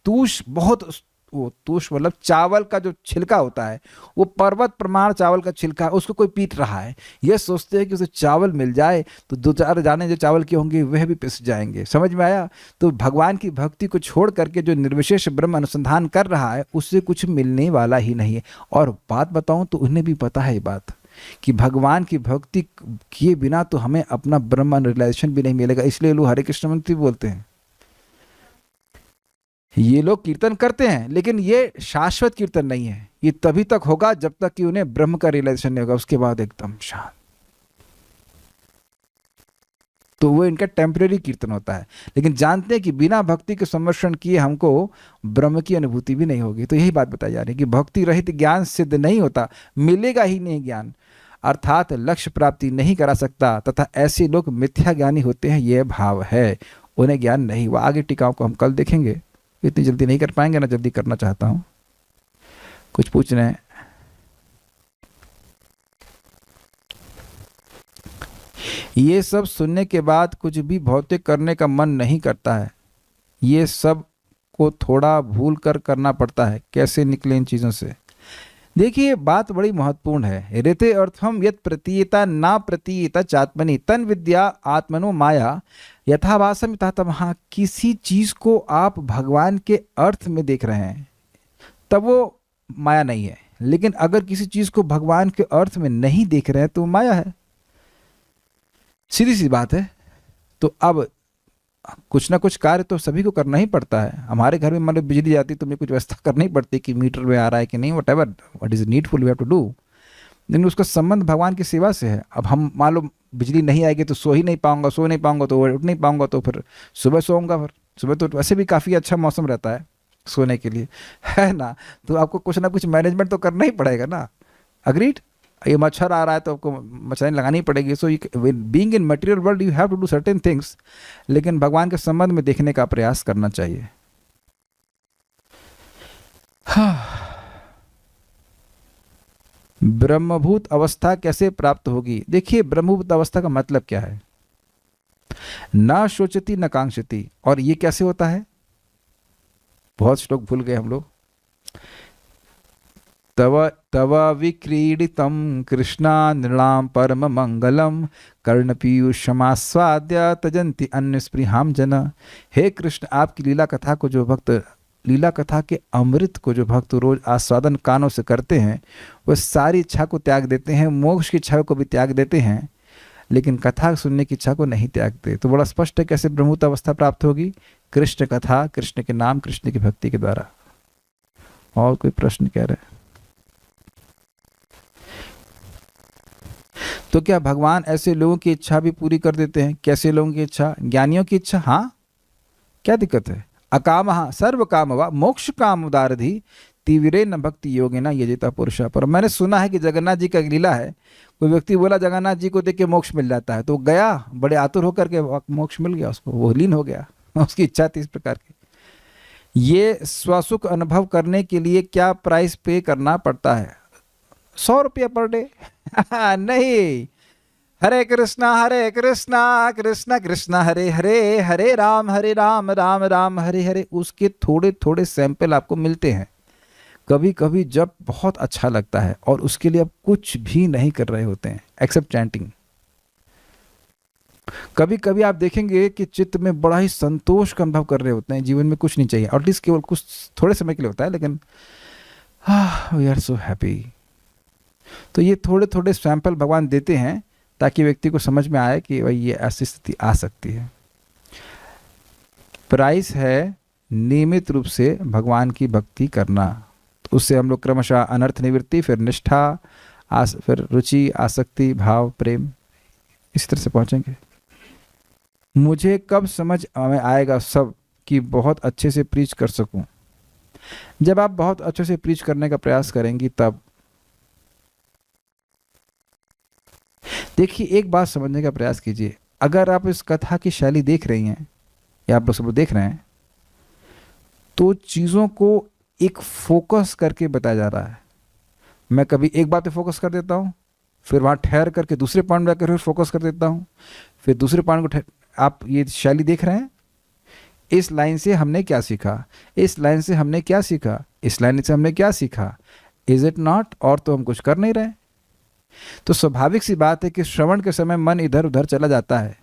तूष, बहुत, वो तूष मतलब चावल का जो छिलका होता है, वो पर्वत प्रमाण चावल का छिलका है, उसको कोई पीट रहा है, ये सोचते हैं कि उसे चावल मिल जाए तो दो चार दाने जो चावल के होंगे वह भी पिस जाएंगे। समझ में आया? तो भगवान की भक्ति को छोड़ करके जो निर्विशेष ब्रह्म अनुसंधान कर रहा है उससे कुछ मिलने वाला ही नहीं है। और बात बताऊं तो उन्हें भी पता है ये बात कि भगवान की भक्ति किए बिना तो हमें अपना ब्रह्म रियलाइजेशन भी नहीं मिलेगा। इसलिए लोग हरे कृष्ण मंत्र बोलते हैं। ये लोग कीर्तन करते हैं लेकिन ये शाश्वत कीर्तन नहीं है, ये तभी तक होगा जब तक कि उन्हें ब्रह्म का रियलाइजेशन नहीं होगा, उसके बाद एकदम शांत। तो वो इनका टेम्परेरी कीर्तन होता है, लेकिन जानते हैं कि बिना भक्ति के सम्मर्षण किए हमको ब्रह्म की अनुभूति भी नहीं होगी। तो यही बात बताई जा रही है कि भक्ति रहित ज्ञान सिद्ध नहीं होता, मिलेगा ही नहीं ज्ञान, अर्थात लक्ष्य प्राप्ति नहीं करा सकता, तथा ऐसे लोग मिथ्या ज्ञानी होते हैं, यह भाव है, उन्हें ज्ञान नहीं हुआ। आगे टीकाओं को हम कल देखेंगे, इतनी जल्दी नहीं कर पाएंगे ना, जल्दी करना चाहता हूँ। कुछ पूछ रहे हैं? ये सब सुनने के बाद कुछ भी भौतिक करने का मन नहीं करता है। ये सब को थोड़ा भूल कर करना पड़ता है। कैसे निकले इन चीज़ों से? देखिए, बात बड़ी महत्वपूर्ण है। ऋते अर्थम यत प्रतीयता ना प्रतीयता चात्मनि तन विद्या आत्मनो माया यथावासम यथातमः। किसी चीज़ को आप भगवान के अर्थ में देख रहे हैं तब वो माया नहीं है, लेकिन अगर किसी चीज़ को भगवान के अर्थ में नहीं देख रहे हैं तो वो माया है। सीधी सी बात है। तो अब कुछ ना कुछ कार्य तो सभी को करना ही पड़ता है। हमारे घर में मान लो बिजली जाती तो मुझे कुछ व्यवस्था करनी ही पड़ती कि मीटर में आ रहा है कि नहीं, whatever what is needful we have to do. लेकिन उसका संबंध भगवान की सेवा से है। अब हम मान लो बिजली नहीं आएगी तो सो नहीं पाऊंगा तो उठ नहीं पाऊंगा, तो फिर सुबह सोऊंगा। फिर सुबह तो वैसे भी काफ़ी अच्छा मौसम रहता है सोने के लिए, है ना। तो आपको कुछ ना कुछ मैनेजमेंट तो करना ही पड़ेगा ना। अग्रीड? ये मच्छर आ रहा है तो आपको मच्छरदानी लगानी पड़ेगी। So being in material world you have to do certain things, लेकिन भगवान के संबंध में देखने का प्रयास करना चाहिए। ब्रह्मभूत अवस्था कैसे प्राप्त होगी? देखिए, ब्रह्मभूत अवस्था का मतलब क्या है? न शोचती न कांक्षती। और ये कैसे होता है? बहुत श्लोक भूल गए हम लोग। तव तव विक्रीडितं कृष्णा नृणां परम मंगलम कर्णपीयूषमास्वाद्य तजन्ति अन्य स्पृहाम जन। हे कृष्ण, आपकी लीला कथा को जो भक्त, लीला कथा के अमृत को जो भक्त रोज आस्वादन कानों से करते हैं, वह सारी इच्छा को त्याग देते हैं, मोक्ष की इच्छा को भी त्याग देते हैं, लेकिन कथा सुनने की इच्छा को नहीं त्यागते। तो बड़ा स्पष्ट है कैसे ब्रह्मभूत अवस्था प्राप्त होगी? कृष्ण कथा, कृष्ण के नाम, कृष्ण की भक्ति के द्वारा। और कोई प्रश्न कह रहे? तो क्या भगवान ऐसे लोगों की इच्छा भी पूरी कर देते हैं? कैसे लोगों की इच्छा? ज्ञानियों की इच्छा। हाँ, क्या दिक्कत है? अकामः सर्व काम व मोक्ष काम उदारधि तीव्रे न भक्ति योगे न यजिता पुरुषा। पर मैंने सुना है कि जगन्नाथ जी का एक लीला है, कोई व्यक्ति बोला जगन्नाथ जी को देख के मोक्ष मिल जाता है, तो गया, बड़े आतुर होकर के मोक्ष मिल गया उसको, वो लीन हो गया। उसकी इच्छा थी इस प्रकार की। ये स्वसुख अनुभव करने के लिए क्या प्राइस पे करना पड़ता है? 100 रुपया पर डे? नहीं। हरे कृष्णा कृष्ण कृष्ण हरे हरे, हरे राम राम राम हरे हरे। उसके थोड़े थोड़े सैंपल आपको मिलते हैं कभी कभी जब बहुत अच्छा लगता है, और उसके लिए आप कुछ भी नहीं कर रहे होते हैं एक्सेप्ट चैंटिंग। कभी कभी आप देखेंगे कि चित्त में बड़ा ही संतोष का अनुभव कर रहे होते हैं, जीवन में कुछ नहीं चाहिए, और एटलीस्ट केवल कुछ थोड़े समय के लिए होता है, लेकिन वी आर सो हैप्पी। तो ये थोड़े थोड़े सैंपल भगवान देते हैं ताकि व्यक्ति को समझ में आए कि भाई ये ऐसी स्थिति आ सकती है। प्राइस है नियमित रूप से भगवान की भक्ति करना। तो उससे हम लोग क्रमशः अनर्थ निवृत्ति, फिर निष्ठा, फिर रुचि, आसक्ति, भाव, प्रेम, इस तरह से पहुंचेंगे। मुझे कब समझ में आएगा सब कि बहुत अच्छे से प्रीच कर सकूं? जब आप बहुत अच्छे से प्रीच करने का प्रयास करेंगी तब। देखिए, एक बात समझने का प्रयास कीजिए। अगर आप इस कथा की शैली देख रही हैं या आप लोग सब देख रहे हैं, तो चीज़ों को एक फोकस करके बताया जा रहा है। मैं कभी एक बात पे फोकस कर देता हूँ, फिर वहाँ ठहर करके दूसरे पॉइंट में जाकर फिर फोकस कर देता हूँ, फिर दूसरे पॉइंट को आप ये शैली देख रहे हैं। इस लाइन से हमने क्या सीखा, इस लाइन से हमने क्या सीखा, इस लाइन से हमने क्या सीखा, इज इट नॉट? और तो हम कुछ कर नहीं रहे। तो स्वाभाविक सी बात है कि श्रवण के समय मन इधर उधर चला जाता है।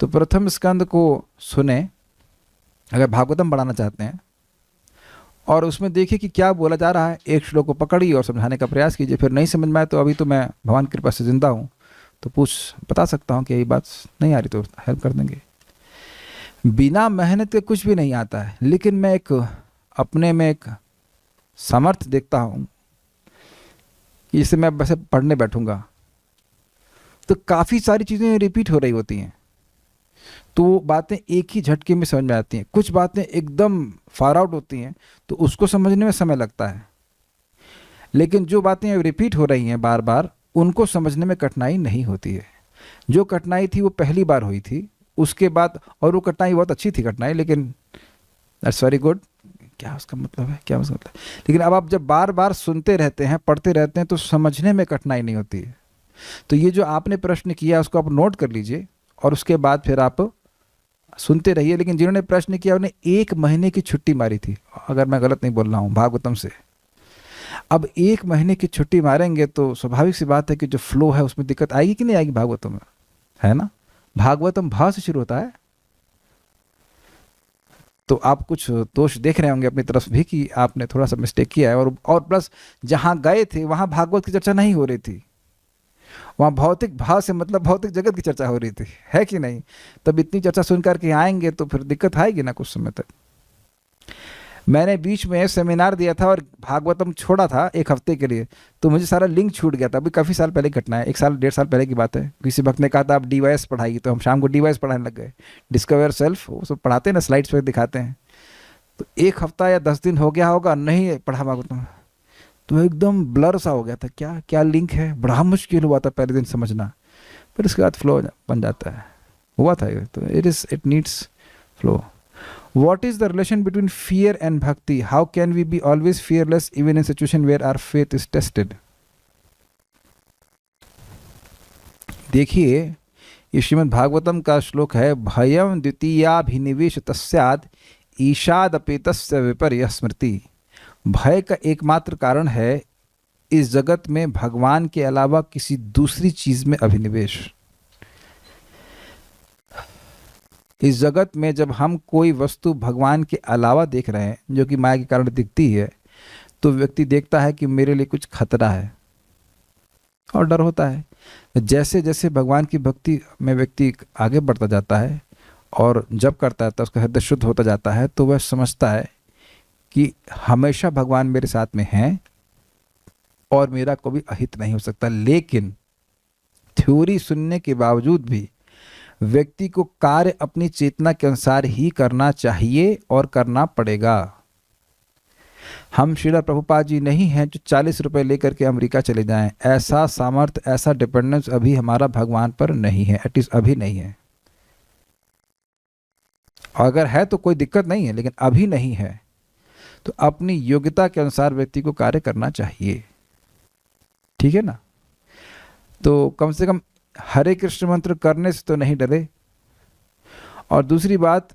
तो प्रथम स्कंद को सुने अगर भागवतम बढ़ाना चाहते हैं, और उसमें देखिए कि क्या बोला जा रहा है। एक श्लोक को पकड़िए और समझाने का प्रयास कीजिए। फिर नहीं समझ में आए तो अभी तो मैं भगवान की कृपा से जिंदा हूँ, तो बता सकता हूँ कि यही बात नहीं आ रही तो हेल्प कर देंगे। बिना मेहनत के कुछ भी नहीं आता है, लेकिन मैं अपने में एक सामर्थ्य देखता हूँ कि इसे मैं वैसे पढ़ने बैठूंगा तो काफ़ी सारी चीज़ें रिपीट हो रही होती हैं। तो वो बातें एक ही झटके में समझ में आती हैं। कुछ बातें एकदम फार आउट होती हैं तो उसको समझने में समय लगता है, लेकिन जो बातें रिपीट हो रही हैं बार बार, उनको समझने में कठिनाई नहीं होती है। जो कठिनाई थी वो पहली बार हुई थी, उसके बाद, और वो कठिनाई बहुत अच्छी थी कठिनाई, लेकिन दैट्स वेरी गुड, क्या उसका मतलब है, क्या उसका मतलब है। लेकिन अब आप जब बार बार सुनते रहते हैं, पढ़ते रहते हैं, तो समझने में कठिनाई नहीं होती है। तो ये जो आपने प्रश्न किया उसको आप नोट कर लीजिए और उसके बाद फिर आप सुनते रहिए। लेकिन जिन्होंने प्रश्न किया उन्हें 1 महीने की छुट्टी मारी थी, अगर मैं गलत नहीं बोल रहा हूँ, भागवतम से। अब 1 महीने की छुट्टी मारेंगे तो स्वाभाविक सी बात है कि जो फ्लो है उसमें दिक्कत आएगी कि नहीं आएगी भागवतम में, है ना। भागवतम भाव से शुरू होता है, तो आप कुछ दोष देख रहे होंगे अपनी तरफ भी कि आपने थोड़ा सा मिस्टेक किया है। और प्लस जहाँ गए थे वहाँ भागवत की चर्चा नहीं हो रही थी, वहाँ भौतिक भाव से मतलब भौतिक जगत की चर्चा हो रही थी, है कि नहीं। तब इतनी चर्चा सुन करके आएंगे तो फिर दिक्कत आएगी ना कुछ समय तक। मैंने बीच में सेमिनार दिया था और भागवतम छोड़ा था 1 हफ्ते के लिए, तो मुझे सारा लिंक छूट गया था। अभी काफ़ी साल पहले की घटना है, 1 साल 1.5 साल पहले की बात है। किसी भक्त ने कहा था आप DYS पढ़ाइए, तो हम शाम को DYS पढ़ाने लग गए, डिस्कवर सेल्फ, वो सब पढ़ाते हैं ना, स्लाइड्स पे दिखाते हैं। तो 1 हफ्ता या 10 दिन हो गया होगा, नहीं पढ़ा भागवतम, तो एकदम ब्लर सा हो गया था, क्या क्या लिंक है, बड़ा मुश्किल हुआ था पहले दिन समझना। फिर उसके बाद फ्लो बन जाता है, हुआ था ये। तो it needs flow. What is the relation between fear and bhakti? How can we be always fearless even in situation where our faith is tested? देखिए, ये श्रीमद् भागवतम का श्लोक है, भयम द्वितीयाभिनिवेश तस्याद ईशाद अपेतस्य विपर्य स्मृति। भय का एकमात्र कारण है इस जगत में भगवान के अलावा किसी दूसरी चीज में अभिनिवेश। इस जगत में जब हम कोई वस्तु भगवान के अलावा देख रहे हैं, जो कि माया के कारण दिखती है, तो व्यक्ति देखता है कि मेरे लिए कुछ खतरा है और डर होता है। जैसे जैसे भगवान की भक्ति में व्यक्ति आगे बढ़ता जाता है और जब करता है तो उसका हृदय शुद्ध होता जाता है, तो वह समझता है कि हमेशा भगवान मेरे साथ में हैं और मेरा कोई अहित नहीं हो सकता। लेकिन थ्योरी सुनने के बावजूद भी व्यक्ति को कार्य अपनी चेतना के अनुसार ही करना चाहिए और करना पड़ेगा। हम श्रील प्रभुपाद जी नहीं हैं जो 40 रुपए लेकर के अमेरिका चले जाएं। ऐसा सामर्थ्य, ऐसा डिपेंडेंस अभी हमारा भगवान पर नहीं है, एटलीस्ट अभी नहीं है। अगर है तो कोई दिक्कत नहीं है, लेकिन अभी नहीं है। तो अपनी योग्यता के अनुसार व्यक्ति को कार्य करना चाहिए, ठीक है ना। तो कम से कम हरे कृष्ण मंत्र करने से तो नहीं डरे। और दूसरी बात,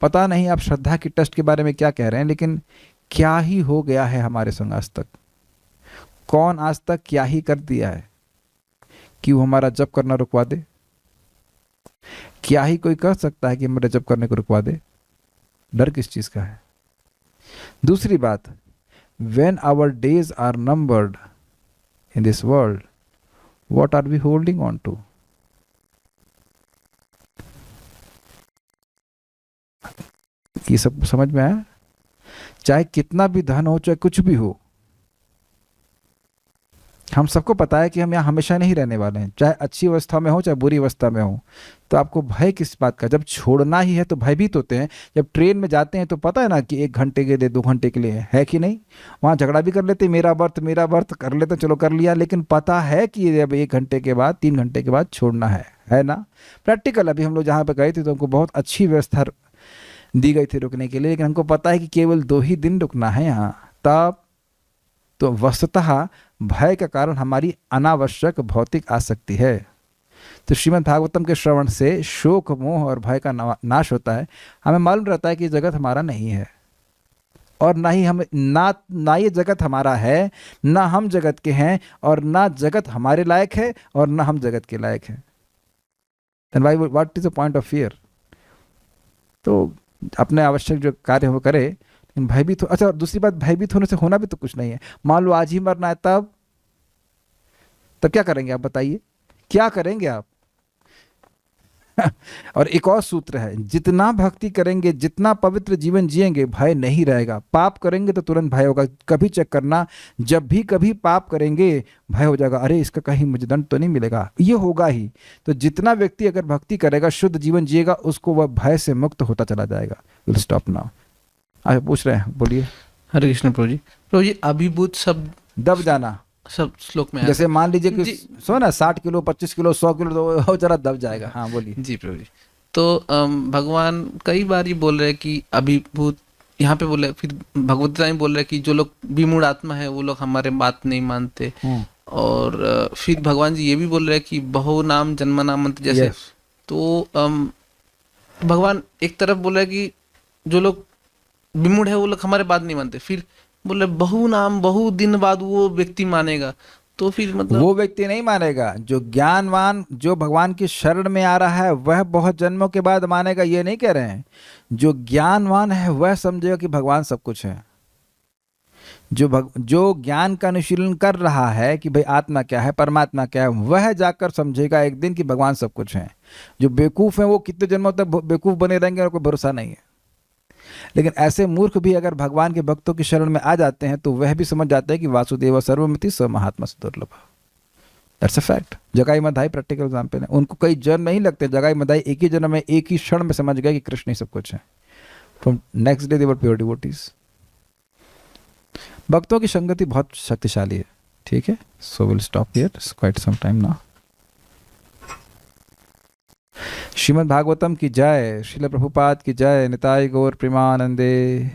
पता नहीं आप श्रद्धा की टेस्ट के बारे में क्या कह रहे हैं, लेकिन क्या ही हो गया है हमारे संग आज तक। कौन आज तक क्या ही कर दिया है कि वो हमारा जप करना रुकवा दे? क्या ही कोई कह सकता है कि मेरा जप करने को रुकवा दे? डर किस चीज का है? दूसरी बात, when our days are numbered in this world, what are we holding on to? ये सब समझ में आया? चाहे कितना भी धन हो, चाहे कुछ भी हो, हम सबको पता है कि हम यहाँ हमेशा नहीं रहने वाले हैं, चाहे अच्छी अवस्था में हो चाहे बुरी अवस्था में हो। तो आपको भय किस बात का? जब छोड़ना ही है तो भयभीत होते हैं। जब ट्रेन में जाते हैं तो पता है ना कि 1 घंटे के लिए 2 घंटे के लिए है कि नहीं। वहाँ झगड़ा भी कर लेते, मेरा मेरा बर्थ कर लेते, चलो कर लिया, लेकिन पता है कि अब 1 घंटे के बाद 3 घंटे के बाद छोड़ना है ना। प्रैक्टिकल, अभी हम लोग जहाँ पे गए थे तो हमको बहुत अच्छी व्यवस्था दी गई थी रुकने के लिए, लेकिन हमको पता है कि केवल 2 ही दिन रुकना है यहाँ। तब तो वस्तुतः भय का कारण हमारी अनावश्यक भौतिक आसक्ति है। तो श्रीमद् भागवतम के श्रवण से शोक, मोह और भय का नाश होता है। हमें मालूम रहता है कि जगत हमारा नहीं है और ना ही हम ना ये जगत हमारा है, ना हम जगत के हैं, और ना जगत हमारे लायक है और ना हम जगत के लायक हैं। Then what is the point of fear? तो अपने आवश्यक जो कार्य हो करे, भयभीत हो। अच्छा, और दूसरी बात, भयभीत होने से होना भी तो कुछ नहीं है। मान लो आज ही मरना है, तब क्या करेंगे आप? बताइए, क्या करेंगे आप? और एक और सूत्र है, जितना भक्ति करेंगे, जितना पवित्र जीवन जिएंगे, भय नहीं रहेगा। पाप करेंगे तो तुरंत भय होगा। कभी चेक करना, जब भी कभी पाप करेंगे भय हो जाएगा, अरे इसका कहीं मुझे दंड तो नहीं मिलेगा, ये होगा ही। तो जितना व्यक्ति अगर भक्ति करेगा, शुद्ध जीवन जिएगा, उसको वह भय से मुक्त होता चला जाएगा। Will stop now. आप पूछ रहे हैं, बोलिए। हरे कृष्ण प्रभु जी। प्रभु जी, अभिभूत शब्द दब जाना, सब श्लोक में आया जैसे मान लीजिए कि जी। सो ना 60 किलो 25 किलो 100 किलो तो वो जरा दब जाएगा। हाँ बोलिए। जी प्रभु जी। तो भगवान कई बार ये बोल रहे हैं कि अभिभूत, यहाँ पे बोल रहे हैं, फिर भगवत गीता में बोल रहे हैं कि जो लोग विमूढ़ आत्मा है वो लोग हमारे बात नहीं मानते। और फिर भगवान जी ये भी बोल रहे हैं कि बहु नाम जन्म नाम मंत्र जैसे। Yes. तो भगवान एक तरफ बोल रहे हैं कि जो लोग विमूढ़ है वो लोग हमारे बात नहीं मानते, फिर बोल रहे बहु नाम, बहु दिन बाद वो व्यक्ति मानेगा। तो फिर मतलब वो व्यक्ति नहीं मानेगा। जो ज्ञानवान, जो भगवान की शरण में आ रहा है, वह बहुत जन्मों के बाद मानेगा, ये नहीं कह रहे हैं। जो ज्ञानवान है वह समझेगा कि भगवान सब कुछ है। जो ज्ञान का अनुशीलन कर रहा है कि भाई आत्मा क्या है, परमात्मा क्या है, वह जाकर समझेगा एक दिन कि भगवान सब कुछ है। जो बेवकूफ है वो कितने जन्मों तक बेवकूफ बने रहेंगे और कोई भरोसा नहीं है। लेकिन ऐसे मूर्ख भी अगर भगवान के भक्तों की शरण में आ जाते हैं तो वह भी समझ जाते हैं कि वासुदेव सर्वमिति स महात्मा दुर्लभ। That's a fact. जगाई मधाई प्रैक्टिकल एग्जाम्पल है। उनको कई जन्म नहीं लगते। जगाई मधाई एक ही जन्म में, एक ही क्षण में समझ गए कि कृष्ण ही सब कुछ है। From next day they were pure devotees. भक्तों की संगति बहुत शक्तिशाली है। ठीक है, so will stop here, it's quite some time now. Shrimad Bhagavatam की जय, श्रील प्रभुपाद की जय, निताय गौर प्रेमानंदे।